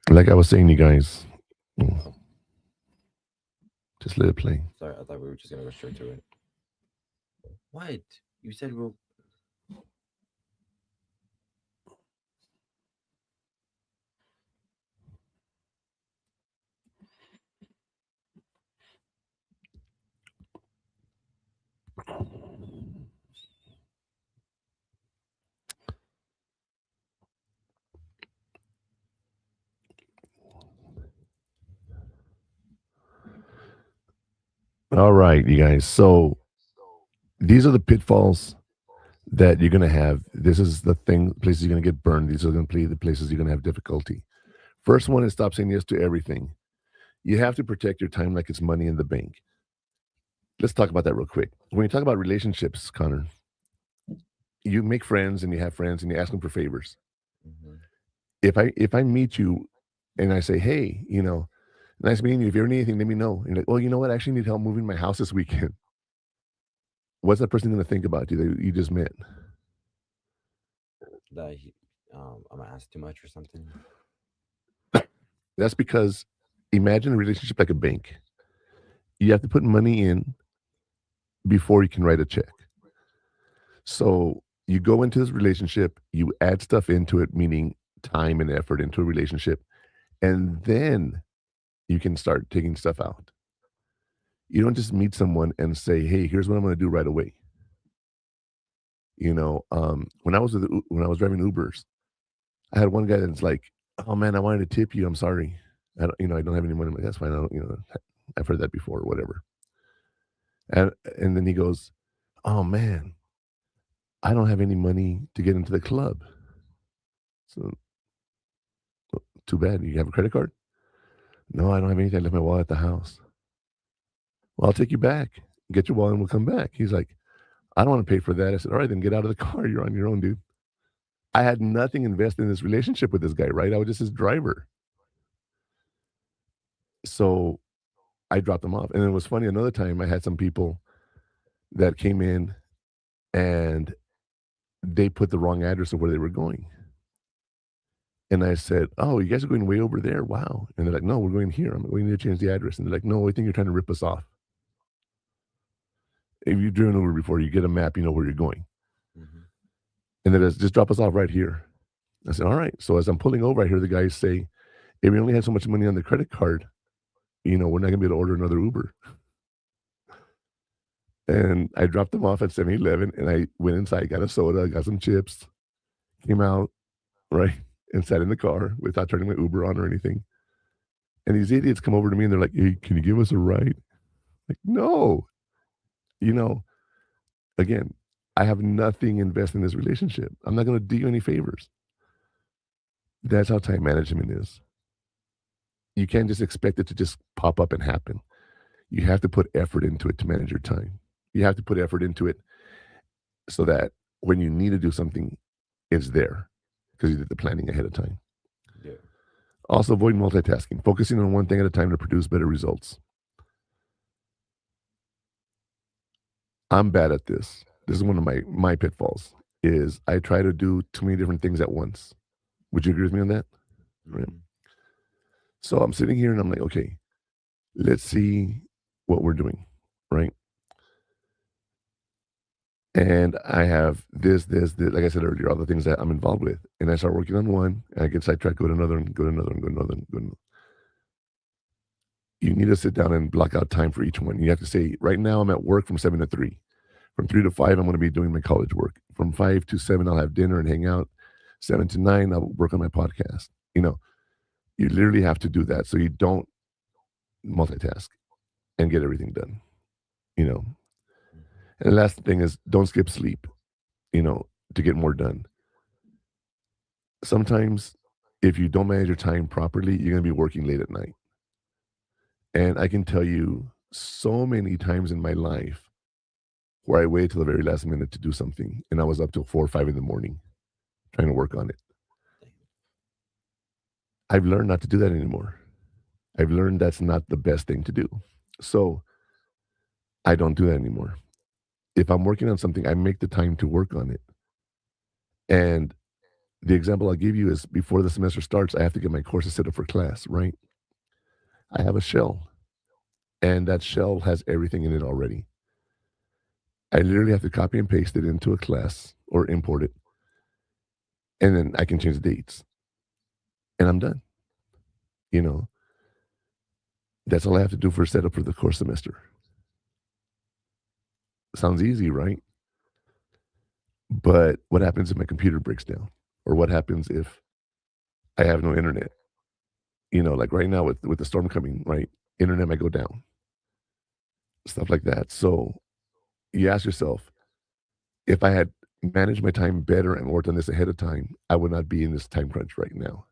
Like I was saying, you guys, Oh, just let it play. sorry. I thought we were just gonna go straight to it. What? You said we'll. All right, you guys. So these are the pitfalls that you're going to have. This is the thing, places you're going to get burned. These are going to be the places you're going to have difficulty. First one is stop saying yes to everything. You have to protect your time like it's money in the bank. Let's talk about that real quick. When you talk about relationships, Connor, you make friends and you have friends and you ask them for favors. Mhm. if I meet you and I say, hey, nice meeting you. If you ever need anything, let me know. And you're like, well, you know what? I actually need help moving my house this weekend. What's that person going to think about you that you just met? That I'm asked too much or something. That's because imagine a relationship like a bank. You have to put money in before you can write a check. So you go into this relationship, you add stuff into it, meaning time and effort into a relationship, and then you can start taking stuff out. You don't just meet someone and say, "Hey, here's what I'm going to do right away." When I was driving Ubers, I had one guy that's like, "Oh man, I wanted to tip you. I'm sorry. I don't have any money." I'm like, "That's fine. I don't, I've heard that before, or whatever." And then he goes, "Oh man, I don't have any money to get into the club." So too bad. You have a credit card? No, I don't have anything. I left my wallet at the house. Well, I'll take you back. Get your wallet and we'll come back. He's like, I don't want to pay for that. I said, all right, then get out of the car. You're on your own, dude. I had nothing invested in this relationship with this guy, right? I was just his driver. So I dropped him off. And it was funny. Another time I had some people that came in and they put the wrong address of where they were going. And I said, oh, you guys are going way over there. Wow. And they're like, no, we're going here. I'm like, we need to change the address. And they're like, no, I think you're trying to rip us off. If you've driven over before, you get a map, you know where you're going. Mm-hmm. And then just drop us off right here. I said, all right. So as I'm pulling over, I hear the guy say, if we only had so much money on the credit card, we're not going to be able to order another Uber. And I dropped them off at 7-Eleven and I went inside, got a soda, got some chips, came out, right, and sat in the car without turning my Uber on or anything. And these idiots come over to me and they're like, hey, can you give us a ride? Like, no. Again, I have nothing invested in this relationship. I'm not going to do you any favors. That's how time management is. You can't just expect it to just pop up and happen. You have to put effort into it to manage your time. You have to put effort into it so that when you need to do something, it's there because you did the planning ahead of time. Yeah. Also, avoid multitasking, focusing on one thing at a time to produce better results. I'm bad at this. This is one of my pitfalls. Is I try to do too many different things at once. Would you agree with me on that? Mm-hmm. Right. So I'm sitting here and I'm like, okay, let's see what we're doing, right? And I have this, like I said earlier, all the things that I'm involved with. And I start working on one, and I get sidetracked, go to another, and go to another, and go to another, and go to another. You need to sit down and block out time for each one. You have to say, right now I'm at work from 7 to 3. From 3 to 5, I'm going to be doing my college work. From 5 to 7, I'll have dinner and hang out. 7 to 9, I'll work on my podcast. You literally have to do that so you don't multitask and get everything done. And the last thing is don't skip sleep, to get more done. Sometimes if you don't manage your time properly, you're going to be working late at night. And I can tell you so many times in my life where I waited till the very last minute to do something and I was up till 4 or 5 in the morning trying to work on it. I've learned not to do that anymore. I've learned that's not the best thing to do. So I don't do that anymore. If I'm working on something, I make the time to work on it. And the example I'll give you is before the semester starts, I have to get my courses set up for class, right? I have a shell, and that shell has everything in it already. I literally have to copy and paste it into a class or import it, and then I can change the dates, and I'm done. That's all I have to do for setup for the course semester. Sounds easy, right? But what happens if my computer breaks down? Or what happens if I have no internet? Like right now with the storm coming, right? Internet might go down. Stuff like that. So you ask yourself, if I had managed my time better and worked on this ahead of time, I would not be in this time crunch right now.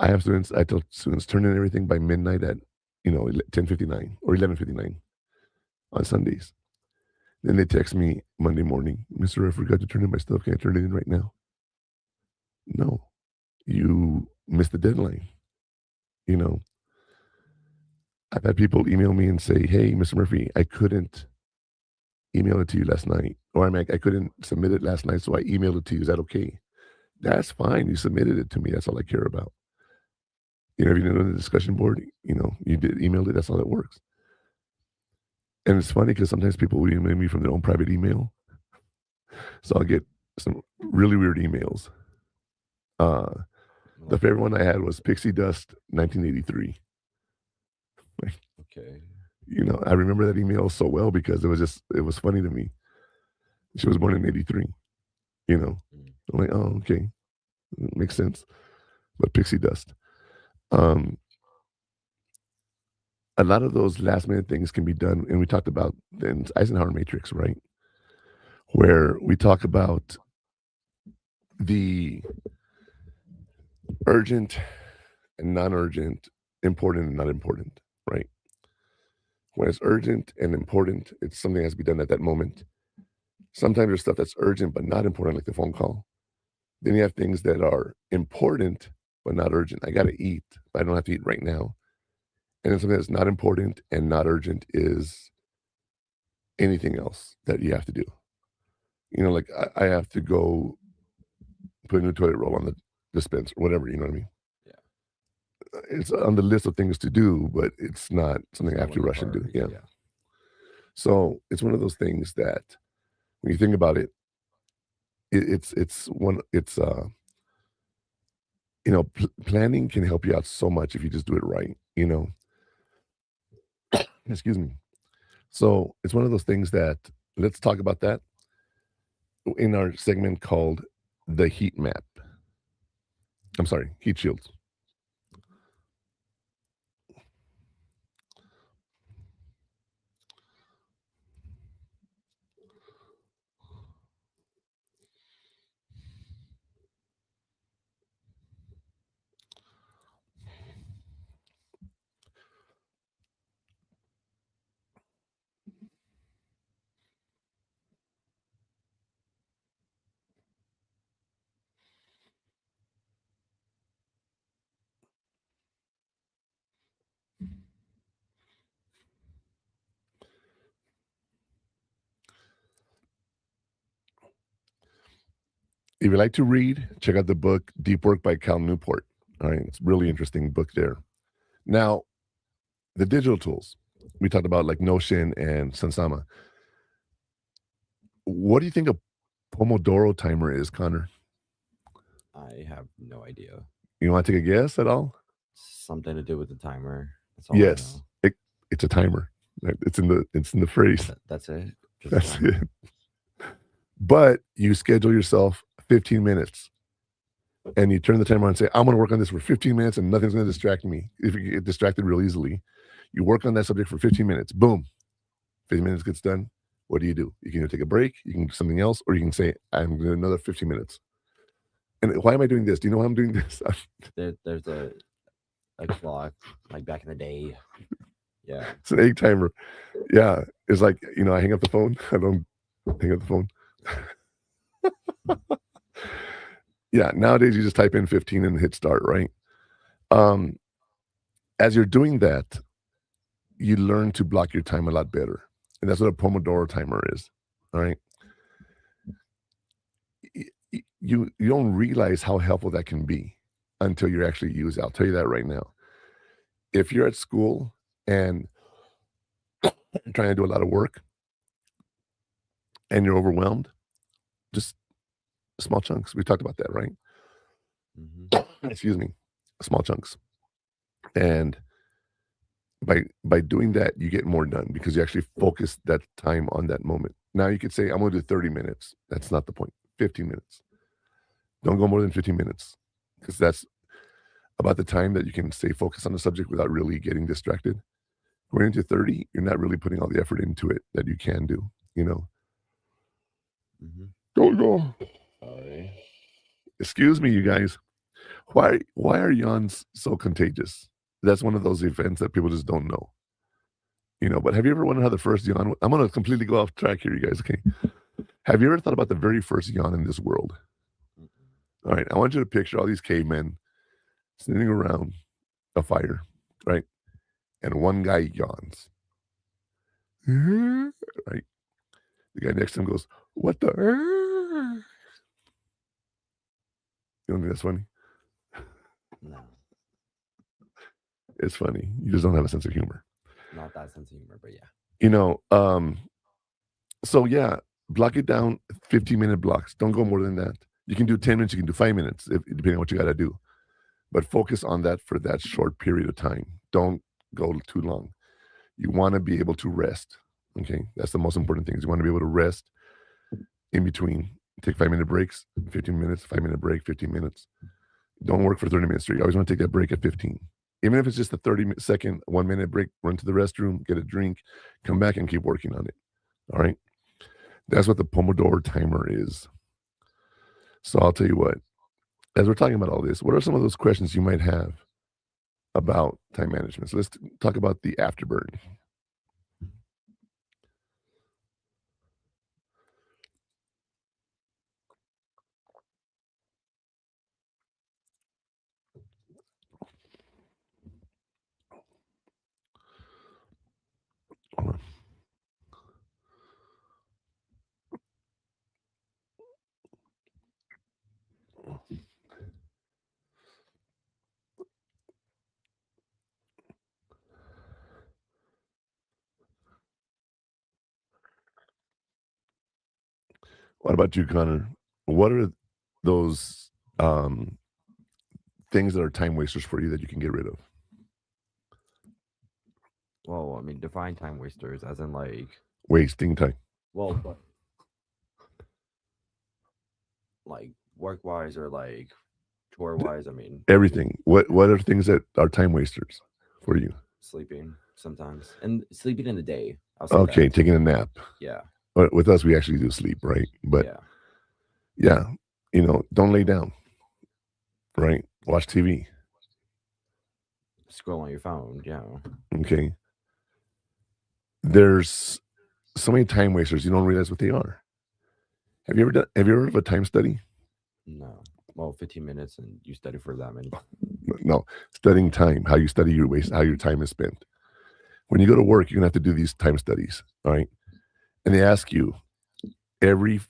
I tell students turn in everything by midnight at 10:59 or 11:59 on Sundays. Then they text me Monday morning, Mr. I forgot to turn in my stuff. Can I turn it in right now? No. you miss the deadline. You know, I've had people email me and say, "Hey, Mr. Murphy, I couldn't email it to you last night, or I couldn't submit it last night, so I emailed it to you. Is that okay?" That's fine. You submitted it to me. That's all I care about. If you know the discussion board, you did email it. That's all that works. And it's funny because sometimes people will email me from their own private email, so I'll get some really weird emails. The favorite one I had was Pixie Dust 1983. Okay. I remember that email so well because it was funny to me. She was born in 83, Mm. I'm like, oh, okay. Makes sense. But Pixie Dust. Um, a lot of those last minute things can be done. And we talked about the Eisenhower Matrix, right? Where we talk about the urgent and non-urgent, important and not important, right? When it's urgent and important, it's something that has to be done at that moment. Sometimes there's stuff that's urgent but not important, like the phone call. Then you have things that are important but not urgent. I got to eat, but I don't have to eat right now. And then something that's not important and not urgent is anything else that you have to do. Like I have to go put a new toilet roll on the dispenser, whatever, you know what I mean? Yeah. It's on the list of things to do, but it's not something I have to rush and do. Yeah. So it's one of those things that when you think about it, planning can help you out so much if you just do it right. Excuse me. So it's one of those things that let's talk about that in our segment called the heat map. I'm sorry, heat shields. If you like to read, check out the book Deep Work by Cal Newport. All right, it's a really interesting book there. Now, the digital tools we talked about, like Notion and Sansama. What do you think a Pomodoro timer is, Connor? I have no idea. You want to take a guess at all? Something to do with the timer. That's all I Yes, know. it's a timer. Right? It's in the phrase. That's it. Just That's it. But you schedule yourself 15 minutes and you turn the timer on and say, I'm going to work on this for 15 minutes and nothing's going to distract me. If you get distracted real easily, you work on that subject for 15 minutes. Boom. 15 minutes gets done. What do? You can either take a break, you can do something else, or you can say, I'm going to do another 15 minutes. And why am I doing this? Do you know why I'm doing this? there's a clock like back in the day. Yeah. It's an egg timer. Yeah. It's like, I hang up the phone. I don't hang up the phone. Yeah. Nowadays, you just type in 15 and hit start, right? As you're doing that, you learn to block your time a lot better. And that's what a Pomodoro timer is. All right. You don't realize how helpful that can be until you actually use it. I'll tell you that right now. If you're at school and trying to do a lot of work and you're overwhelmed, just small chunks. We talked about that, right? Mm-hmm. Excuse me. Small chunks. And by doing that, you get more done because you actually focus that time on that moment. Now you could say, I'm going to do 30 minutes. That's not the point. 15 minutes. Don't go more than 15 minutes because that's about the time that you can stay focused on the subject without really getting distracted. Going into 30, you're not really putting all the effort into it that you can do, Mm-hmm. Don't go. Sorry. Excuse me, you guys. Why are yawns so contagious? That's one of those events that people just don't know. But have you ever wondered how the first yawn? I'm going to completely go off track here, you guys. Okay. Have you ever thought about the very first yawn in this world? Mm-mm. All right, I want you to picture all these cavemen sitting around a fire, right? And one guy yawns. Right? The guy next to him goes, "What the?" You don't think that's funny? No, It's funny. You just don't have a sense of humor. not that sense of humor, but yeah. You know, so yeah, block it down 15-minute blocks. Don't go more than that. You can do 10 minutes, you can do 5 minutes, depending on what you got to do. But focus on that for that short period of time. Don't go too long. You want to be able to rest. Okay. That's the most important thing. Is you want to be able to rest in between. Take 5-minute breaks, 15 minutes, 5-minute break, 15 minutes. Don't work for 30 minutes straight. You always want to take that break at 15. Even if it's just a 30-second, 1-minute break, run to the restroom, get a drink, come back and keep working on it. All right. That's what the Pomodoro timer is. So I'll tell you what, as we're talking about all this, what are some of those questions you might have about time management? So let's talk about the afterburn. Hold on. What about you, Connor? What are those things that are time wasters for you that you can get rid of? Well, I mean, define time wasters as in like, Wasting time. well, like work wise or like chore wise. I mean, Everything. What are things that are time wasters for you? sleeping sometimes and sleeping in the day. I'll say Okay, that. taking a nap. Yeah, With us, we actually do sleep, right? But yeah. yeah, don't lay down, right? Watch TV. Scroll on your phone. Yeah. Okay. There's so many time wasters, you don't realize what they are. Have you ever heard of a time study? No. Well, 15 minutes and you study for that many. No, studying time, how you study your waste, how your time is spent. When you go to work, you're gonna have to do these time studies, all right? And they ask you every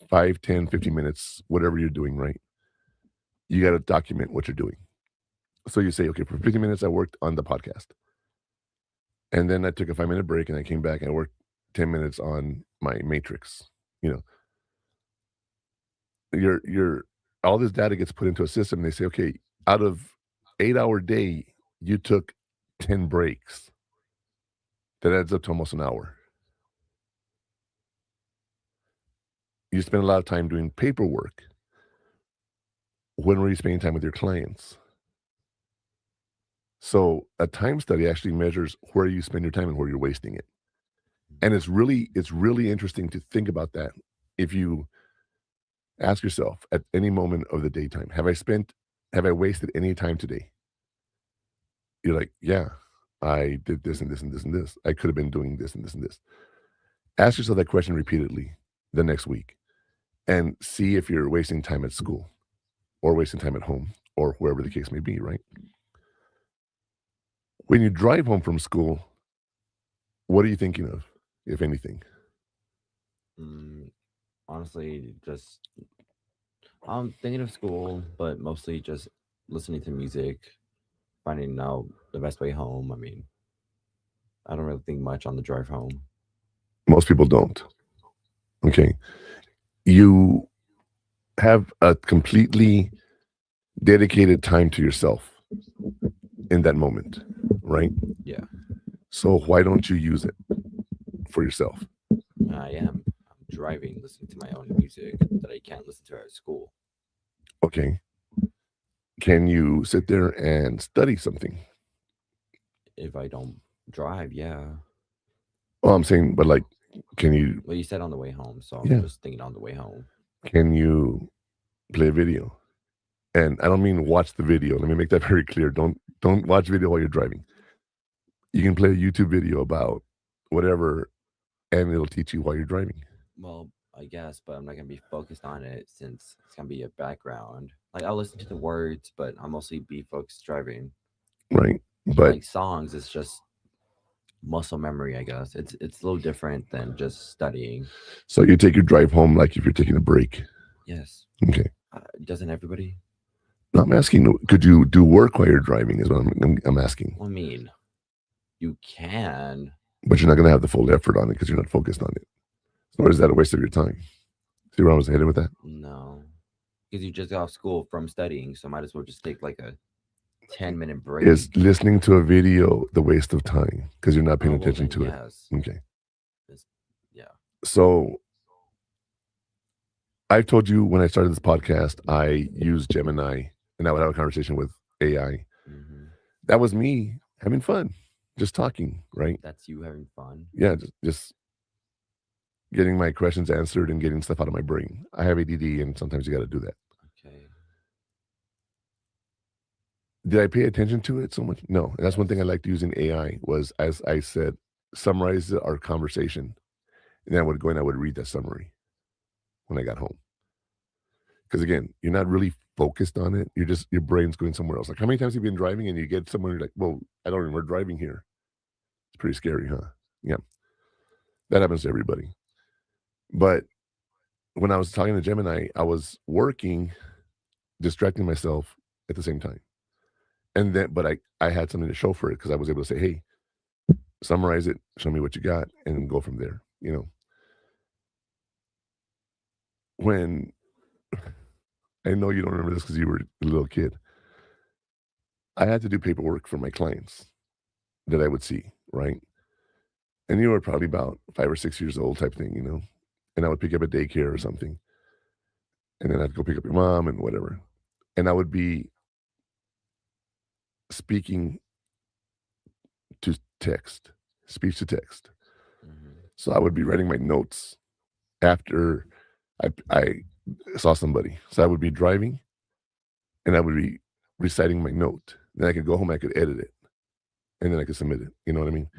5, 10, 15 minutes, whatever you're doing, right? You got to document what you're doing. So you say, okay, for 15 minutes, I worked on the podcast. And then I took a 5-minute break and I came back and I worked 10 minutes on my matrix. Your all this data gets put into a system. And they say, okay, out of 8-hour day, you took 10 breaks. That adds up to almost an hour. You spend a lot of time doing paperwork. When were you spending time with your clients? So a time study actually measures where you spend your time and where you're wasting it. And it's really interesting to think about that. If you ask yourself at any moment of the daytime, have I wasted any time today? You're like, yeah, I did this and this and this and this. I could have been doing this and this and this. Ask yourself that question repeatedly the next week and see if you're wasting time at school or wasting time at home or wherever the case may be, right? When you drive home from school, what are you thinking of, if anything? Honestly, just I'm thinking of school, but mostly just listening to music, finding out the best way home. I mean, I don't really think much on the drive home. Most people don't. Okay. You have a completely dedicated time to yourself in that moment, right? Yeah, So why don't you use it for yourself? I am. I'm driving, listening to my own music that I can't listen to at school. Okay. Can you sit there and study something? If I don't drive, yeah. Well, I'm saying, but like, can you Well, you said on the way home, so I'm Yeah. just thinking on the way home. can you play a video? And I don't mean watch the video. Let me make that very clear. Don't watch video while you're driving. You can play a YouTube video about whatever, and it'll teach you while you're driving. Well, I guess, but I'm not gonna be focused on it since it's gonna be a background. Like I'll listen to the words, but I'll mostly be focused driving. right? But But like songs, it's just muscle memory, I guess. It's a little different than just studying. so you take your drive home like if you're taking a break. Yes. Okay. Doesn't everybody? No, I'm asking, could you do work while you're driving? Is what I'm asking. I mean, you can. But you're not going to have the full effort on it because you're not focused on it. Or is that a waste of your time? See where I was headed with that? No, because you just got off school from studying, so might as well just take like a 10-minute break. Is listening to a video the waste of time because you're not paying Oh, well, attention then, to yes. it? Okay. It's, yeah. So I've told you when I started this podcast, I used Gemini and I would have a conversation with AI. Hmm. That was me having fun, just talking, right? That's you having fun. Yeah, just getting my questions answered and getting stuff out of my brain. I have ADD, and sometimes you got to do that. Okay. Did I pay attention to it so much? No. That's one thing I Yes. liked using AI was, as I said, summarize our conversation, and then I would go and I would read that summary when I got home. Because again, you're not really focused on it. You're just your brain's going somewhere else. Like how many times have you been driving and you get somewhere you're like, "Well, I don't remember driving here." It's pretty scary, huh? Yeah, that happens to everybody. But when I was talking to Gemini, I was distracting myself at the same time. And then, but I had something to show for it because I was able to say, "Hey, summarize it, show me what you got, and then go from there." When I know you don't remember this because you were a little kid, I had to do paperwork for my clients that I would see, right? And you were probably about 5 or 6 years old, type thing. And I would pick up a daycare or something, and then I'd go pick up your mom and whatever, and I would be speaking to text, speech to text. Hmm. So I would be writing my notes after I saw somebody. So I would be driving and I would be reciting my note. Then I could go home, I could edit it, and then I could submit it. You know what I mean?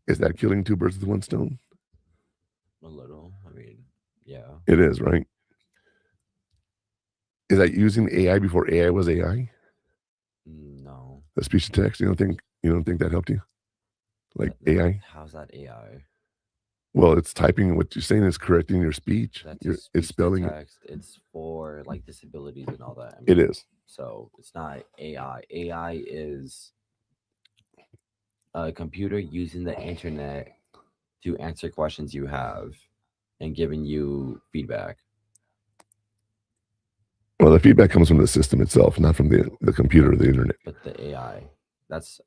Is that killing two birds with one stone? A little. I mean, yeah. It is, right? Is that using AI before AI was AI? No. The speech to text? You don't think that helped you? Like AI? How's that AI? Well, it's typing what you're saying is correcting your speech. That's a It's speech to spelling it. text. It's for like disabilities and all that. I It mean, is. so it's not AI. AI is a computer using the internet to answer questions you have and giving you feedback. Well, the feedback comes from the system itself, not from the computer or the internet. But the AI, that's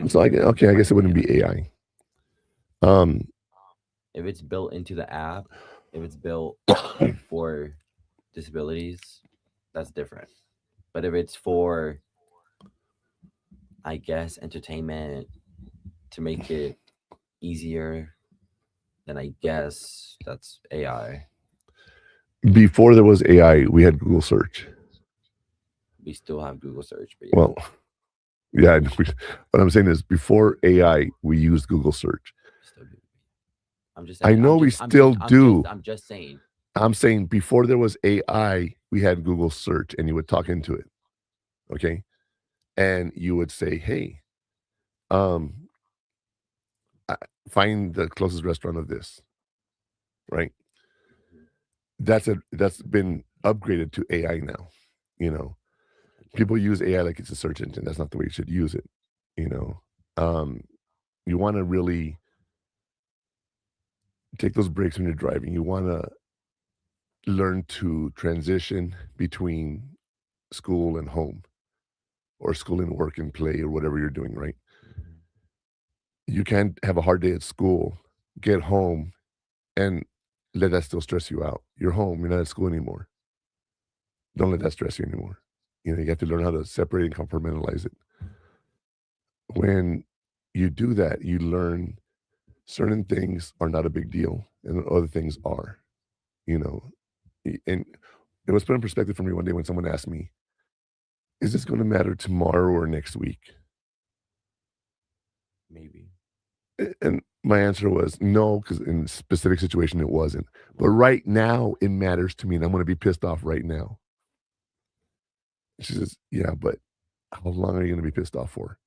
So okay, I guess it wouldn't be AI. Um, if it's built into the app, if it's built for disabilities, that's different. But if it's for, I guess, entertainment to make it easier, then I guess that's AI. Before there was AI, we had Google search. We still have Google search, but yeah. Well, yeah, what I'm saying is before AI, we used Google search. Still do. I'm just I saying. know we still do. I'm just saying. I'm saying before there was AI, we had Google search and you would talk into it. Okay. And you would say, hey, um, find the closest restaurant of this. Right. That's been upgraded to AI now. You know, people use AI like it's a search engine. That's not the way you should use it. You know, um, you want to really take those breaks when you're driving. You want to learn to transition between school and home or school and work and play or whatever you're doing, right? Mhm. You can't have a hard day at school, get home, and let that still stress you out. You're home, you're not at school anymore. Don't let that stress you anymore. You have to learn how to separate and compartmentalize it. When you do that, you learn certain things are not a big deal and other things are, you know. And it was put in perspective for me one day when someone asked me, is this going to matter tomorrow or next week? Maybe. And My answer was no, because in a specific situation it wasn't. But right now it matters to me, and I'm going to be pissed off right now. She says, "Yeah, but how long are you going to be pissed off for?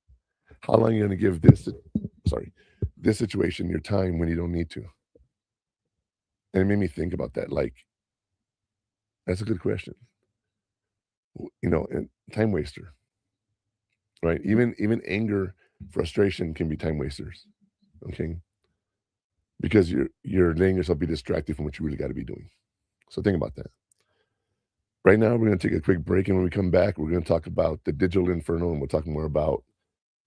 How long are you going to give this situation your time when you don't need to?" And it made me think about that. Like, that's a good question. And time waster, right? Even anger, frustration can be time wasters. Okay, because you're letting yourself be distracted from what you really got to be doing. So think about that. Right now, we're going to take a quick break, and when we come back, we're going to talk about the digital inferno, and we'll talk more about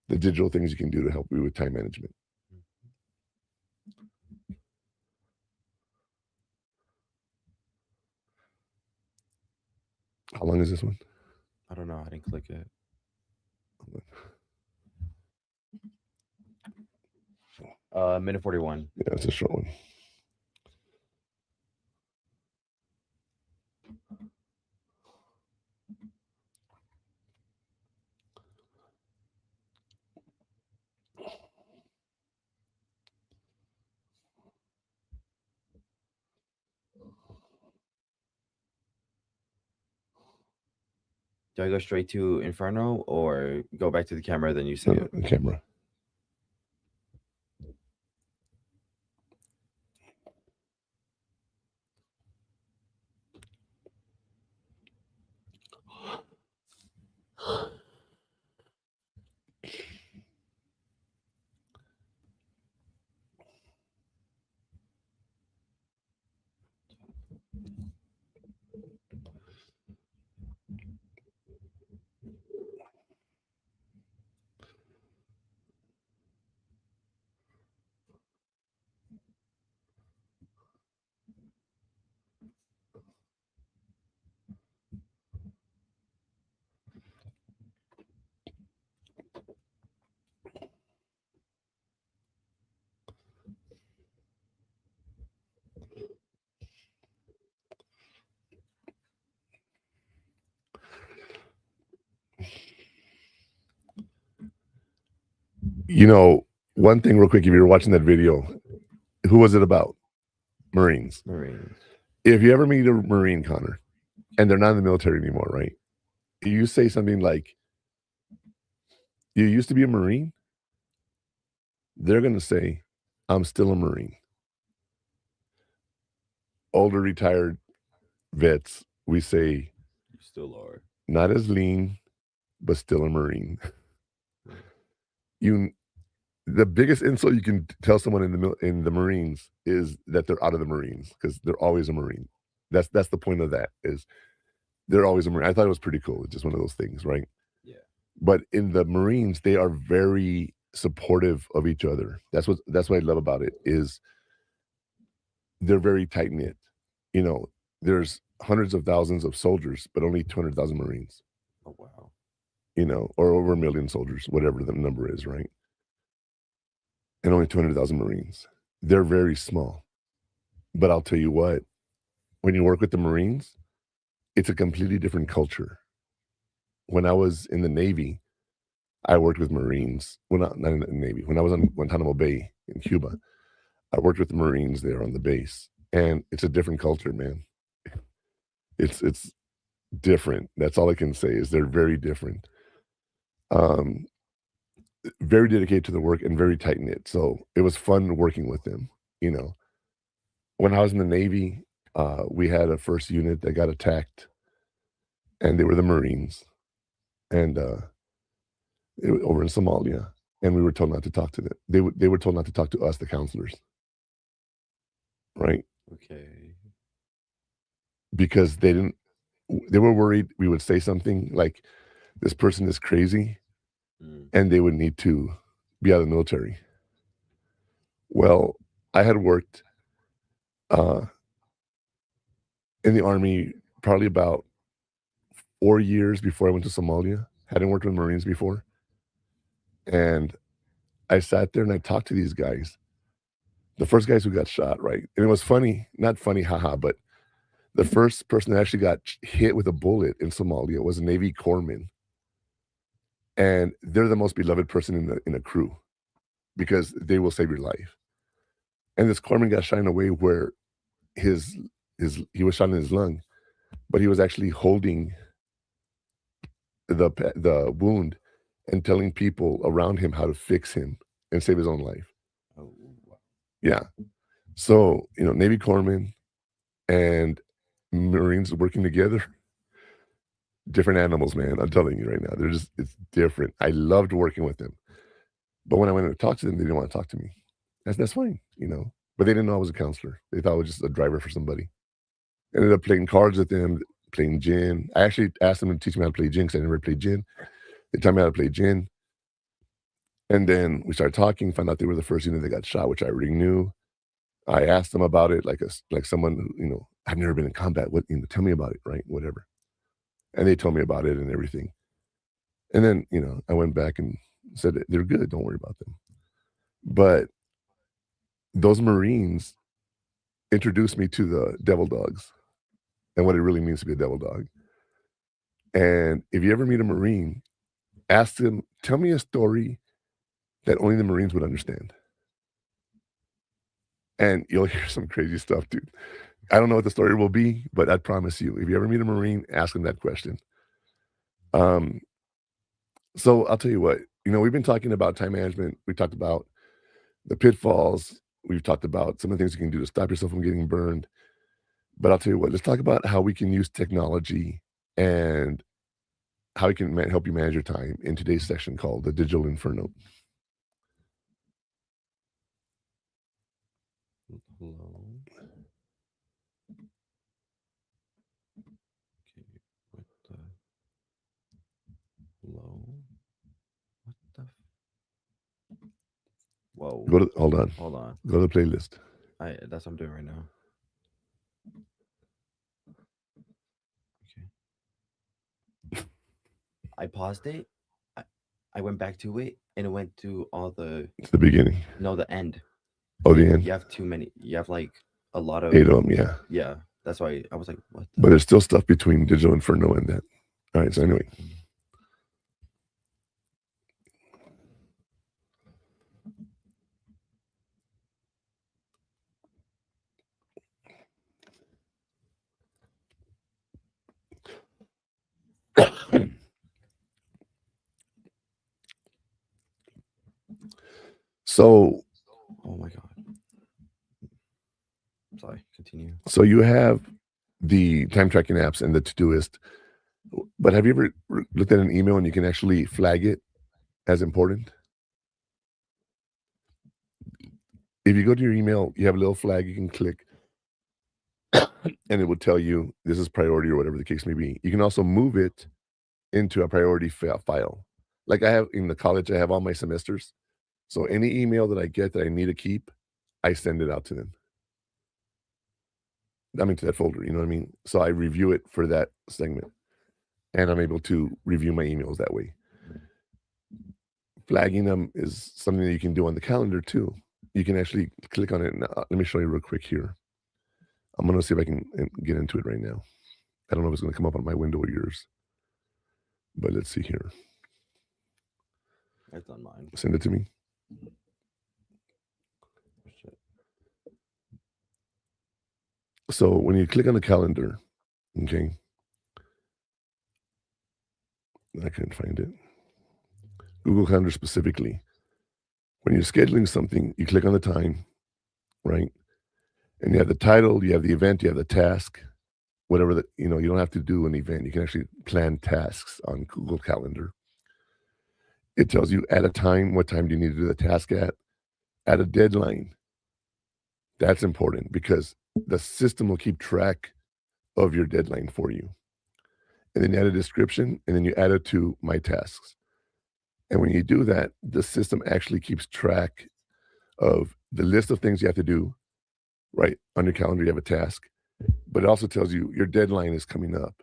the digital things you can do to help you with time management. How long is this one? I don't know. I didn't click it. Minute 41. Yeah, it's a short one. Do I go straight to Inferno or go back to the camera, then you say No, it? the camera. One thing real quick, if you're watching that video, who was it about? Marines. Marines. If you ever meet a Marine, Connor, and they're not in the military anymore, right? You say something like, "You used to be a Marine?" They're going to say, "I'm still a Marine." Older retired vets, we say, You still are. "Not as lean, but still a Marine." You, the biggest insult you can tell someone in the Marines is that they're out of the Marines, because they're always a Marine. That's the point of that, is they're always a Marine. I thought it was pretty cool. It's just one of those things, right? Yeah. But in the Marines, they are very supportive of each other. That's what I love about it, is they're very tight knit. There's hundreds of thousands of soldiers, but only 200,000 Marines. Oh, wow. Or over a million soldiers, whatever the number is, right? And only 200,000 Marines. They're very small. But I'll tell you what, when you work with the Marines, it's a completely different culture. When I was in the Navy, I worked with Marines. Well, not in the Navy. When I was on Guantanamo Bay in Cuba, I worked with the Marines there on the base. And it's a different culture, man. It's different. That's all I can say, is they're very different. Very dedicated to the work and very tight knit. So it was fun working with them. When I was in the Navy, we had a first unit that got attacked, and they were the Marines, and over in Somalia, and we were told not to talk to them. They were told not to talk to us, the counselors, right? Okay. Because they were worried we would say something like, "This person is crazy," and they would need to be out of the military. Well, I had worked in the Army probably about 4 years before I went to Somalia. Hadn't worked with Marines before. And I sat there and I talked to these guys. The first guys who got shot, right? And it was funny, not funny, haha, but the first person that actually got hit with a bullet in Somalia was a Navy corpsman. And they're the most beloved person in a crew, because they will save your life. And this corpsman got shot in a way where his he was shot in his lung, but he was actually holding the wound and telling people around him how to fix him and save his own life. Oh, wow. Yeah. So, Navy corpsmen and Marines working together, different animals, man. I'm telling you right now. It's different. I loved working with them. But when I went to talk to them, they didn't want to talk to me. That's fine, But they didn't know I was a counselor. They thought I was just a driver for somebody. Ended up playing cards with them, playing gin. I actually asked them to teach me how to play gin because I never played gin. They taught me how to play gin. And then we started talking, found out they were the first unit that got shot, which I already knew. I asked them about it like someone who, I've never been in combat. What, tell me about it, right? Whatever. And they told me about it and everything. And then, I went back and said, they're good. Don't worry about them. But those Marines introduced me to the devil dogs and what it really means to be a devil dog. And if you ever meet a Marine, ask them, tell me a story that only the Marines would understand. And you'll hear some crazy stuff, dude. I don't know what the story will be, but I promise you, if you ever meet a Marine, ask them that question. So I'll tell you what, we've been talking about time management. We talked about the pitfalls. We've talked about some of the things you can do to stop yourself from getting burned. But I'll tell you what, let's talk about how we can use technology and how we can help you manage your time in today's section called the Digital Inferno. Hello. Okay, what the? Hello. What the? Whoa. Hold on. Hold on. Go to the playlist. That's what I'm doing right now. Okay. I paused it. I went back to it, and it went to all the. It's the beginning. No, the end. Oh, the end. You have too many. You have like a lot of 8 of them. Yeah. Yeah, that's why I was like, what? But there's still stuff between Digital Inferno and that. All right. So anyway. So, oh my god. Sorry, continue. So you have the time tracking apps and the Todoist, but have you ever looked at an email and you can actually flag it as important? If you go to your email, you have a little flag you can click and it will tell you this is priority or whatever the case may be. You can also move it into a priority file. Like I have in the college, I have all my semesters. So any email that I get that I need to keep, I send it out to them. I mean, to that folder, you know what I mean? So I review it for that segment and I'm able to review my emails that way. Flagging them is something that you can do on the calendar too. You can actually click on it. And, let me show you real quick here. I'm going to see if I can get into it right now. I don't know if it's going to come up on my window or yours, but let's see here. It's on mine. Send it to me. Shit. So when you click on the calendar, okay, I can't find it. Google Calendar specifically. When you're scheduling something, you click on the time, right? And you have the title, you have the event, you have the task, whatever that, you don't have to do an event. You can actually plan tasks on Google Calendar. It tells you at a time, what time do you need to do the task at a deadline. That's important because the system will keep track of your deadline for you. And then you add a description and then you add it to my tasks. And when you do that, the system actually keeps track of the list of things you have to do, right? On your calendar, you have a task, but it also tells you your deadline is coming up.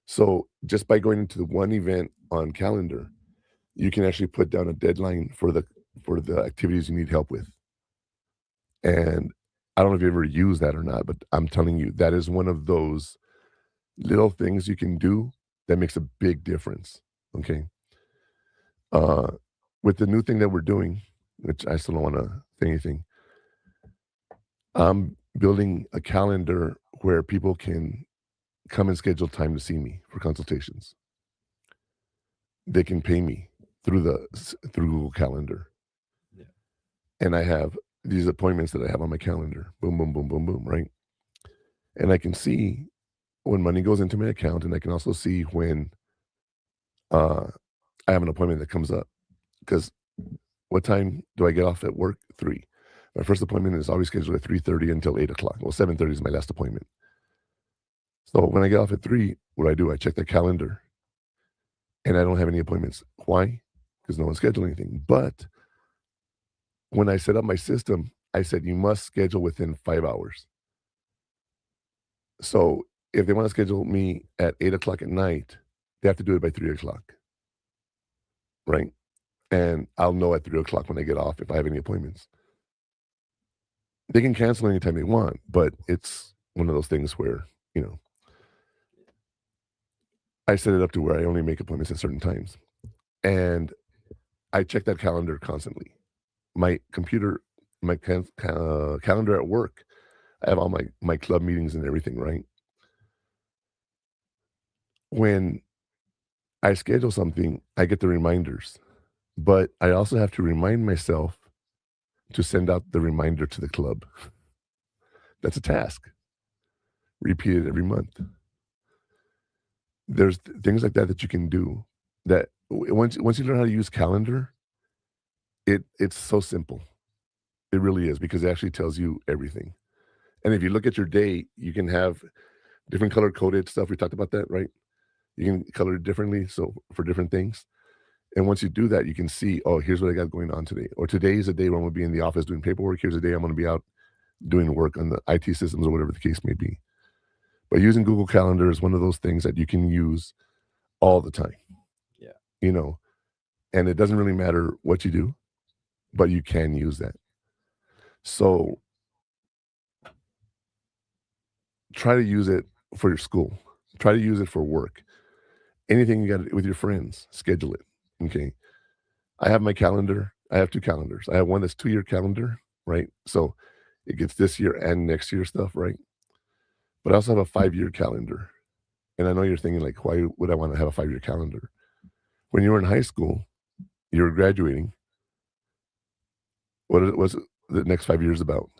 So just by going into the one event on calendar, you can actually put down a deadline for the activities you need help with. And I don't know if you ever use that or not, but I'm telling you, that is one of those little things you can do that makes a big difference. Okay. With the new thing that we're doing, which I still don't want to say anything, I'm building a calendar where people can come and schedule time to see me for consultations. They can pay me through Google Calendar, Yeah. and I have these appointments that I have on my calendar. Boom, boom, boom, boom, boom. Right, and I can see when money goes into my account, and I can also see when uh, I have an appointment that comes up. Because what time do I get off at work? 3. My first appointment is always scheduled at 3:30 until 8 o'clock. Well, 7:30 is my last appointment. So when I get off at 3, what do? I check the calendar, and I don't have any appointments. Why? Because no one's scheduled anything. But when I set up my system, I said you must schedule within 5 hours. So if they want to schedule me at 8 o'clock at night, they have to do it by 3 o'clock, right? And I'll know at 3 o'clock when I get off if I have any appointments. They can cancel anytime they want, but it's one of those things where, you know, I set it up to where I only make appointments at certain times. And I check that calendar constantly. My computer, my calendar at work, I have all my club meetings and everything, right? When I schedule something, I get the reminders, but I also have to remind myself to send out the reminder to the club. That's a task. Repeat it every month. There's things like that that you can do that once you learn how to use calendar, it's so simple. It really is because it actually tells you everything. And if you look at your day, you can have different color coded stuff. We talked about that, right? You can color it differently, so for different things. And once you do that, you can see, oh, here's what I got going on today. Or today is a day where I'm going to be in the office doing paperwork. Here's a day I'm going to be out doing work on the IT systems or whatever the case may be. But using Google Calendar is one of those things that you can use all the time, Yeah. you know, and it doesn't really matter what you do, but you can use that. So try to use it for your school. Try to use it for work. Anything you got with your friends, schedule it. Okay. I have my calendar. I have 2 calendars. I have one that's 2-year calendar, right? So it gets this year and next year stuff, right? But I also have a 5-year calendar. And I know you're thinking, like, why would I want to have a 5-year calendar? When you were in high school, you were graduating. What's the next 5 years about?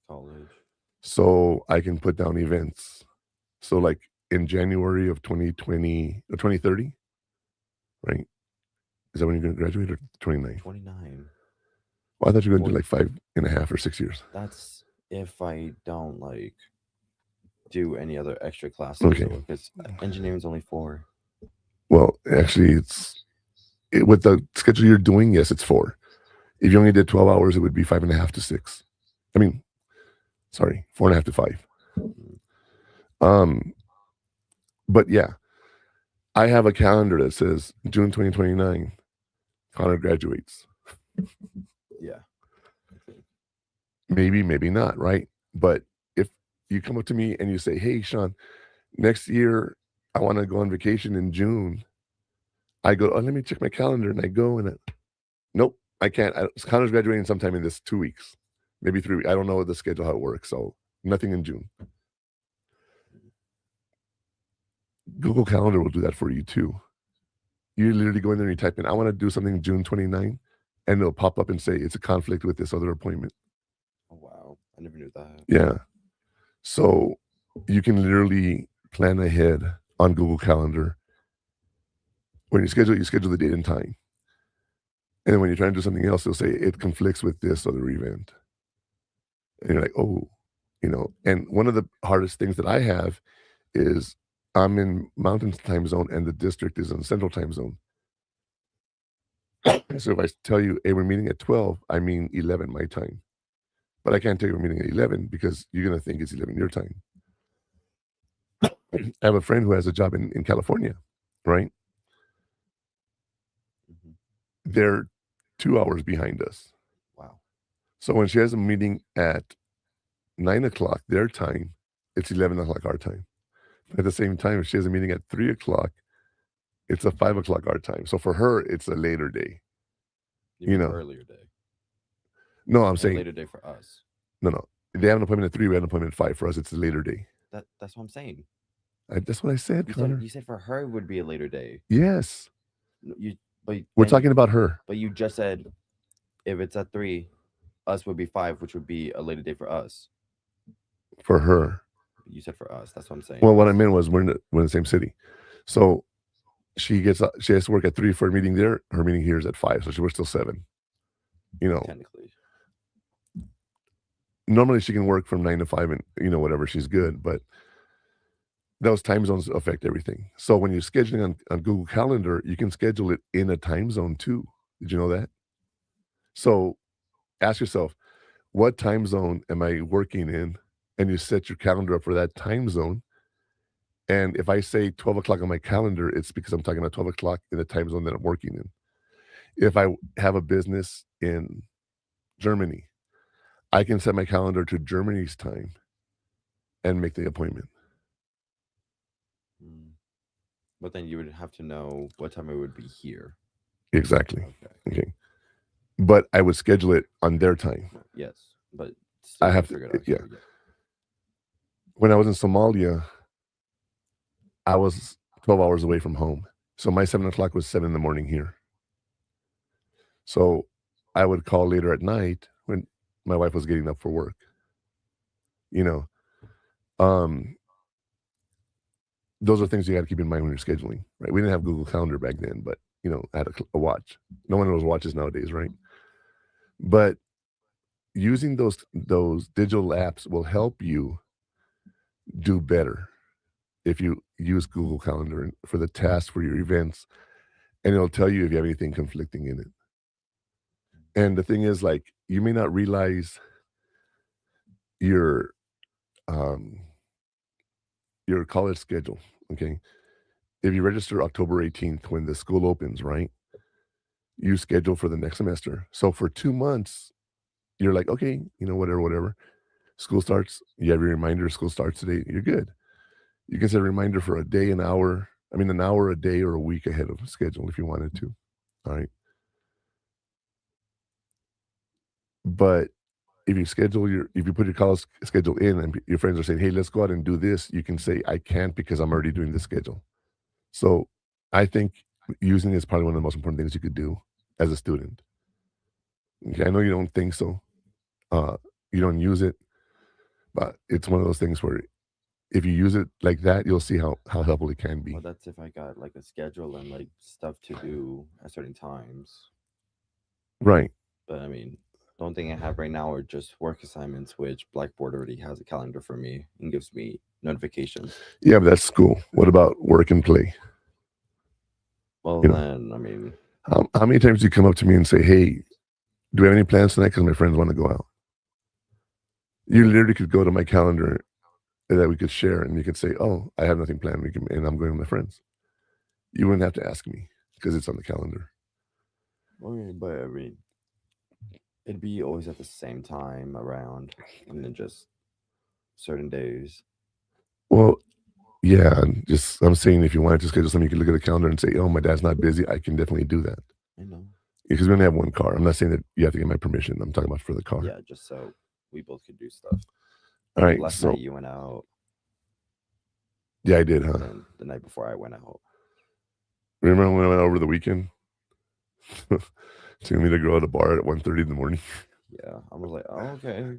College. So I can put down events. So, like, in January of 2020 or 2030, right? Is that when you're going to graduate or 29? 29. Well, I thought you were going to do Well, like 5.5 or 6 years. that's if I don't like do any other extra classes Okay. or because engineering's only 4. Well, actually, with the schedule you're doing, yes, it's 4. If you only did 12 hours, it would be 5.5 to 6. I mean, sorry, 4.5 to 5. But yeah, I have a calendar that says June 2029, Connor graduates. Yeah. Maybe, maybe not, right? But if you come up to me and you say, hey, Sean, next year I want to go on vacation in June, I go, oh, let me check my calendar. And I go and nope, I can't. Connor's graduating sometime in this 2 weeks, maybe 3 weeks. I don't know the schedule, how it works. So nothing in June. Google Calendar will do that for you too. You literally go in there and you type in, I want to do something June 29, and it'll pop up and say it's a conflict with this other appointment. Oh, wow. I never knew that. Yeah. So you can literally plan ahead on Google Calendar. When you schedule the date and time. And then when you're trying to do something else, it'll say it conflicts with this other event. And you're like, oh, and one of the hardest things that I have is I'm in mountain time zone and the district is in central time zone. So if I tell you, hey, we're meeting at 12, I mean 11 my time. But I can't tell you we're meeting at 11 because you're going to think it's 11 your time. I have a friend who has a job in California, right? Mm-hmm. They're 2 hours behind us. Wow. So when she has a meeting at 9 o'clock their time, it's 11 o'clock our time. At the same time, if she has a meeting at 3 o'clock, it's a 5 o'clock our time. So for her, it's a later day. Earlier day. No, I'm And saying later day for us. no. They have an appointment at 3. We have an appointment at 5. For us, it's a later day. That's what I'm saying. That's what I said, Connor. You said for her it would be a later day. Yes, You but we're then talking about her. but you just said if it's at 3, us would be 5, which would be a later day for us. For her. You said for us. That's what I'm saying. Well, what I meant was we're in the same city, so she has to work at 3 for a meeting there. Her meeting here is at 5, so she works till 7. Technically. Normally she can work from 9 to 5 and whatever, she's good, but those time zones affect everything. So when you're scheduling on Google Calendar, you can schedule it in a time zone too. Did you know that? So ask yourself, what time zone am I working in? And you set your calendar up for that time zone. And if I say 12 o'clock on my calendar, it's because I'm talking about 12 o'clock in the time zone that I'm working in. If I have a business in Germany, I can set my calendar to Germany's time and make the appointment. But then you would have to know what time it would be here. Exactly. Okay. But I would schedule it on their time. Yes, but I have to. Yeah. When I was in Somalia, I was 12 hours away from home. So my 7 o'clock was 7 in the morning here. So I would call later at night when my wife was getting up for work. Those are things you got to keep in mind when you're scheduling, right? We didn't have Google Calendar back then, but I had a watch. No one knows watches nowadays, right? But using those digital apps will help you do better if you use Google Calendar for the tasks for your events, and it'll tell you if you have anything conflicting in it. And the thing is, like, you may not realize your college schedule. Okay, if you register October 18th when the school opens, right? You schedule for the next semester. So for 2 months, you're like, okay, whatever. School starts. You have your reminder. School starts today. You're good. You can set a reminder for a day, an hour, a day, or a week ahead of schedule if you wanted to. All right. But if you put your college schedule in and your friends are saying, hey, let's go out and do this, you can say, I can't because I'm already doing this schedule. So I think using it is probably one of the most important things you could do as a student. Okay, I know you don't think so. You don't use it, but it's one of those things where if you use it like that, you'll see how helpful it can be. Well, that's if I got like a schedule and like stuff to do at certain times. Right. But the only thing I have right now are just work assignments, which Blackboard already has a calendar for me and gives me notifications. Yeah, but that's school. What about work and play? Well, then, how many times do you come up to me and say, hey, do we have any plans tonight? Because my friends want to go out. You literally could go to my calendar that we could share, and you could say, oh, I have nothing planned, and I'm going with my friends. You wouldn't have to ask me because it's on the calendar. Okay, but it'd be always at the same time around, and then just certain days. Well, yeah, I'm saying if you wanted to schedule something, you could look at the calendar and say, oh, my dad's not busy. I can definitely do that. I know. Because we only have one car. I'm not saying that you have to get my permission. I'm talking about for the car. Yeah, just so we both could do stuff. All right. Last night you went out. Yeah, I did, huh? And the night before I went out. Remember when I went over the weekend? To meet a girl at a bar at 1:30 in the morning. Yeah, I was like, oh, okay,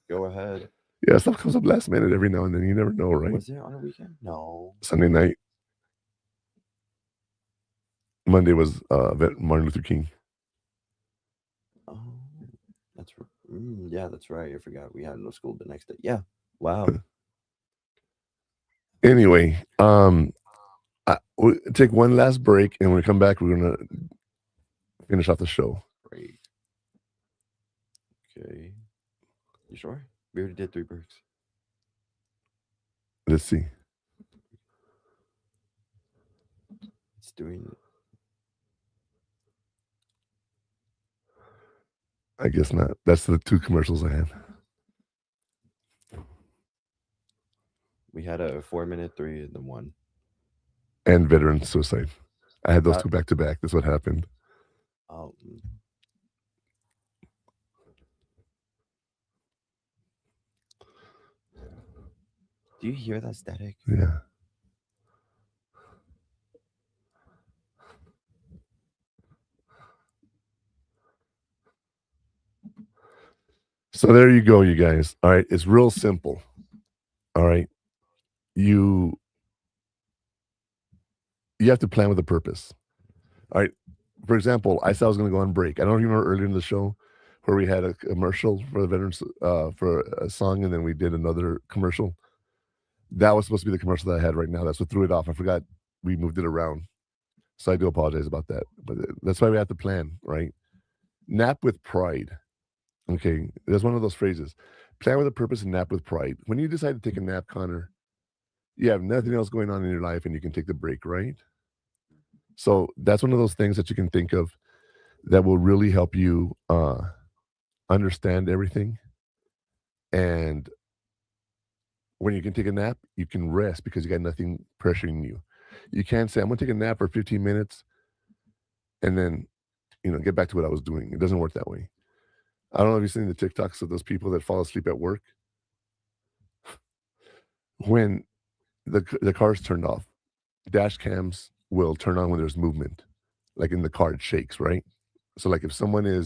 go ahead. Yeah, stuff comes up last minute every now and then. You never know, right? Was it on a weekend? No. Sunday night. Monday was Martin Luther King. Oh, that's yeah, that's right. I forgot we had no school the next day. Yeah. Wow. Anyway, we'll take one last break, and when we come back, we're gonna finish off the show. Great. Okay. You sure? We already did 3 breaks. Let's see. It's doing it. I guess not. That's the 2 commercials I had. We had a 4-minute, 3, and then 1. And veteran suicide. I had those 2 back to back. That's what happened. Do you hear that static? Yeah. So there you go, you guys. All right. It's real simple. All right. You have to plan with a purpose. All right. For example, I said I was going to go on break. I don't remember earlier in the show where we had a commercial for the veterans for a song, and then we did another commercial. That was supposed to be the commercial that I had right now. That's what threw it off. I forgot we moved it around. So I do apologize about that. But that's why we have to plan, right? Nap with pride. Okay. That's one of those phrases. Plan with a purpose and nap with pride. When you decide to take a nap, Connor, you have nothing else going on in your life and you can take the break, right? So that's one of those things that you can think of that will really help you understand everything. And when you can take a nap, you can rest because you got nothing pressuring you. You can't say, I'm going to take a nap for 15 minutes and then, get back to what I was doing. It doesn't work that way. I don't know if you've seen the TikToks of those people that fall asleep at work. When the car's turned off, dash cams will turn on when there's movement. Like in the car, it shakes, right? So like if someone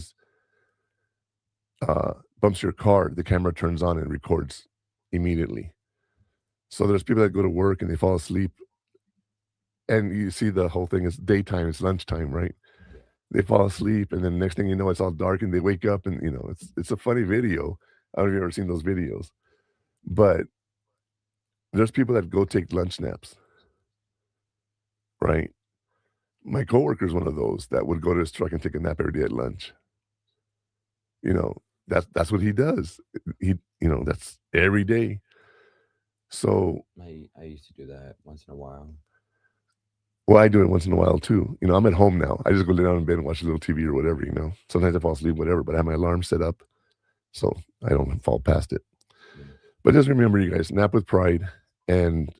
bumps your car, the camera turns on and records immediately. So there's people that go to work and they fall asleep, and you see the whole thing is daytime, it's lunchtime, right? They fall asleep, and then next thing you know, it's all dark, and they wake up, and it's a funny video. I don't know if you've ever seen those videos, but there's people that go take lunch naps, right? My coworker is one of those that would go to his truck and take a nap every day at lunch. That's what he does. That's every day. So I used to do that once in a while. well, I do it once in a while too. I'm at home now. I just go lay down in bed and watch a little TV or whatever. Sometimes I fall asleep, whatever. But I have my alarm set up, so I don't fall past it. Yeah. But just remember, you guys, nap with pride and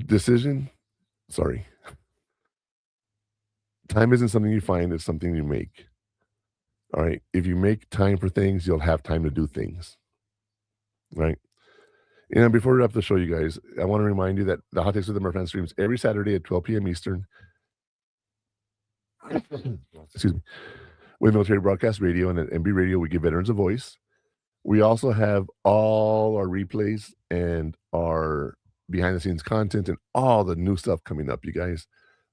decision. Sorry. Time isn't something you find, it's something you make. All right. If you make time for things, you'll have time to do things. Right. Before we wrap the show, you guys, I want to remind you that the Hot Takes with the Murphan streams every Saturday at 12 p.m. Eastern. Excuse me. With Military Broadcast Radio and at MB Radio, we give veterans a voice. We also have all our replays and our behind-the-scenes content and all the new stuff coming up, you guys,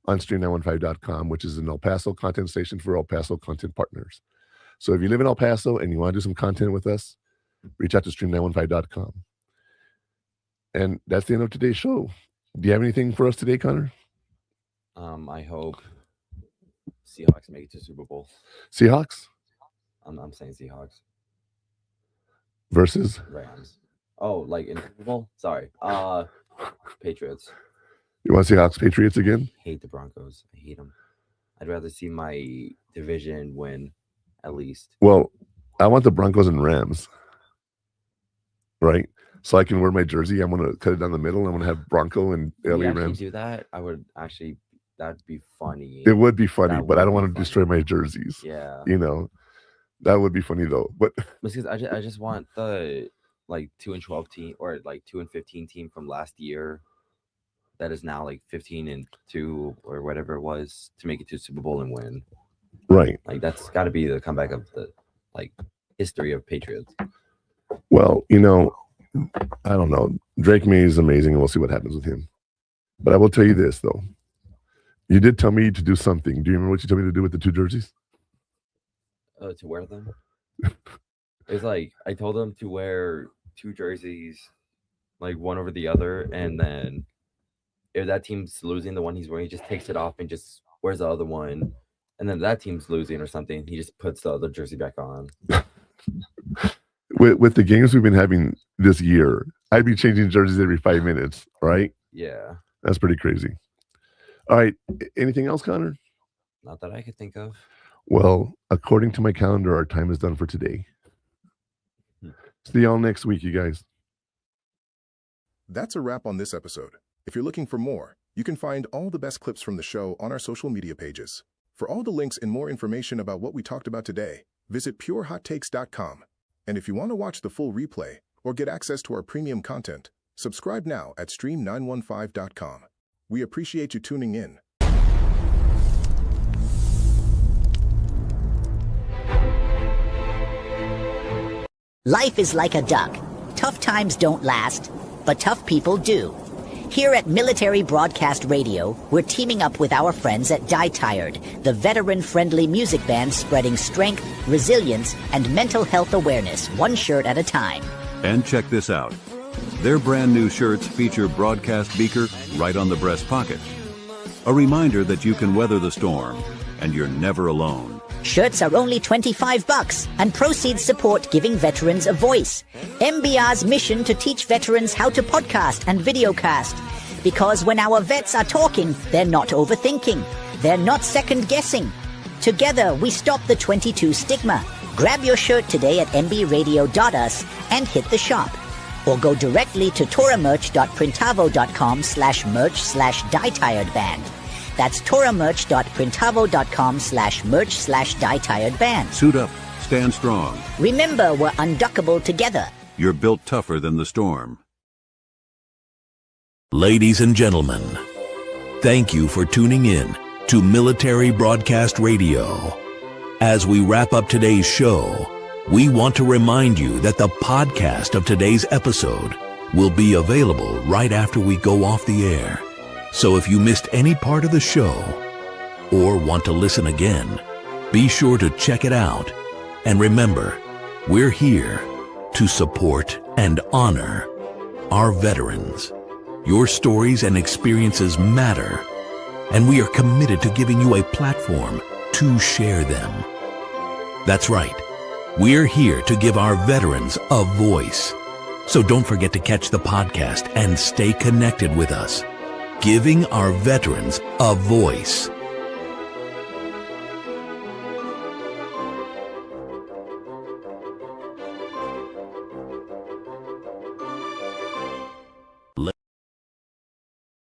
on stream915.com, which is an El Paso content station for El Paso content partners. So if you live in El Paso and you want to do some content with us, reach out to stream915.com. And that's the end of today's show. Do you have anything for us today, Connor? I hope Seahawks make it to Super Bowl. Seahawks? I'm saying Seahawks. Versus? Rams. Oh, like in Super Bowl? Sorry. Patriots. You want Seahawks Patriots again? Hate the Broncos. I hate them. I'd rather see my division win, at least. Well, I want the Broncos and Rams. Right? So I can wear my jersey. I'm going to cut it down the middle. I'm going to have Bronco and LA Rams. Do that? I would actually, that'd be funny. It would be funny, but I don't want to destroy my jerseys. Yeah. That would be funny though. But because I just want the 2-12 team or 2-15 team from last year that is now 15-2 or whatever it was to make it to Super Bowl and win. Right. That's got to be the comeback of the history of Patriots. Well, I don't know. Drake May is amazing, and we'll see what happens with him. But I will tell you this, though. You did tell me to do something. Do you remember what you told me to do with the two jerseys? To wear them? It's I told him to wear two jerseys, one over the other, and then if that team's losing, the one he's wearing, he just takes it off and just wears the other one. And then that team's losing or something, he just puts the other jersey back on. With the games we've been having this year, I'd be changing jerseys every 5 minutes, right? Yeah. That's pretty crazy. All right. Anything else, Connor? Not that I could think of. Well, according to my calendar, our time is done for today. See y'all next week, you guys. That's a wrap on this episode. If you're looking for more, you can find all the best clips from the show on our social media pages. For all the links and more information about what we talked about today, visit purehottakes.com. And if you want to watch the full replay or get access to our premium content, subscribe now at stream915.com. We appreciate you tuning in. Life is like a duck. Tough times don't last, but tough people do. Here at Military Broadcast Radio, we're teaming up with our friends at Die Tired, the veteran-friendly music band spreading strength, resilience, and mental health awareness one shirt at a time. And check this out. Their brand new shirts feature broadcast beaker right on the breast pocket. A reminder that you can weather the storm, and you're never alone. Shirts are only $25, and proceeds support giving veterans a voice. MBR's mission to teach veterans how to podcast and videocast. Because when our vets are talking, they're not overthinking. They're not second-guessing. Together, we stop the 22 stigma. Grab your shirt today at mbradio.us and hit the shop. Or go directly to toramerch.printavo.com/merch/dietiredband. That's toramerch.printavo.com/merch/dietiredband. Suit up, stand strong. Remember, we're unduckable together. You're built tougher than the storm. Ladies and gentlemen, thank you for tuning in to Military Broadcast Radio. As we wrap up today's show, we want to remind you that the podcast of today's episode will be available right after we go off the air. So if you missed any part of the show or want to listen again, be sure to check it out. And remember, we're here to support and honor our veterans. Your stories and experiences matter, and we are committed to giving you a platform to share them. That's right. We're here to give our veterans a voice. So don't forget to catch the podcast and stay connected with us. Giving our veterans a voice.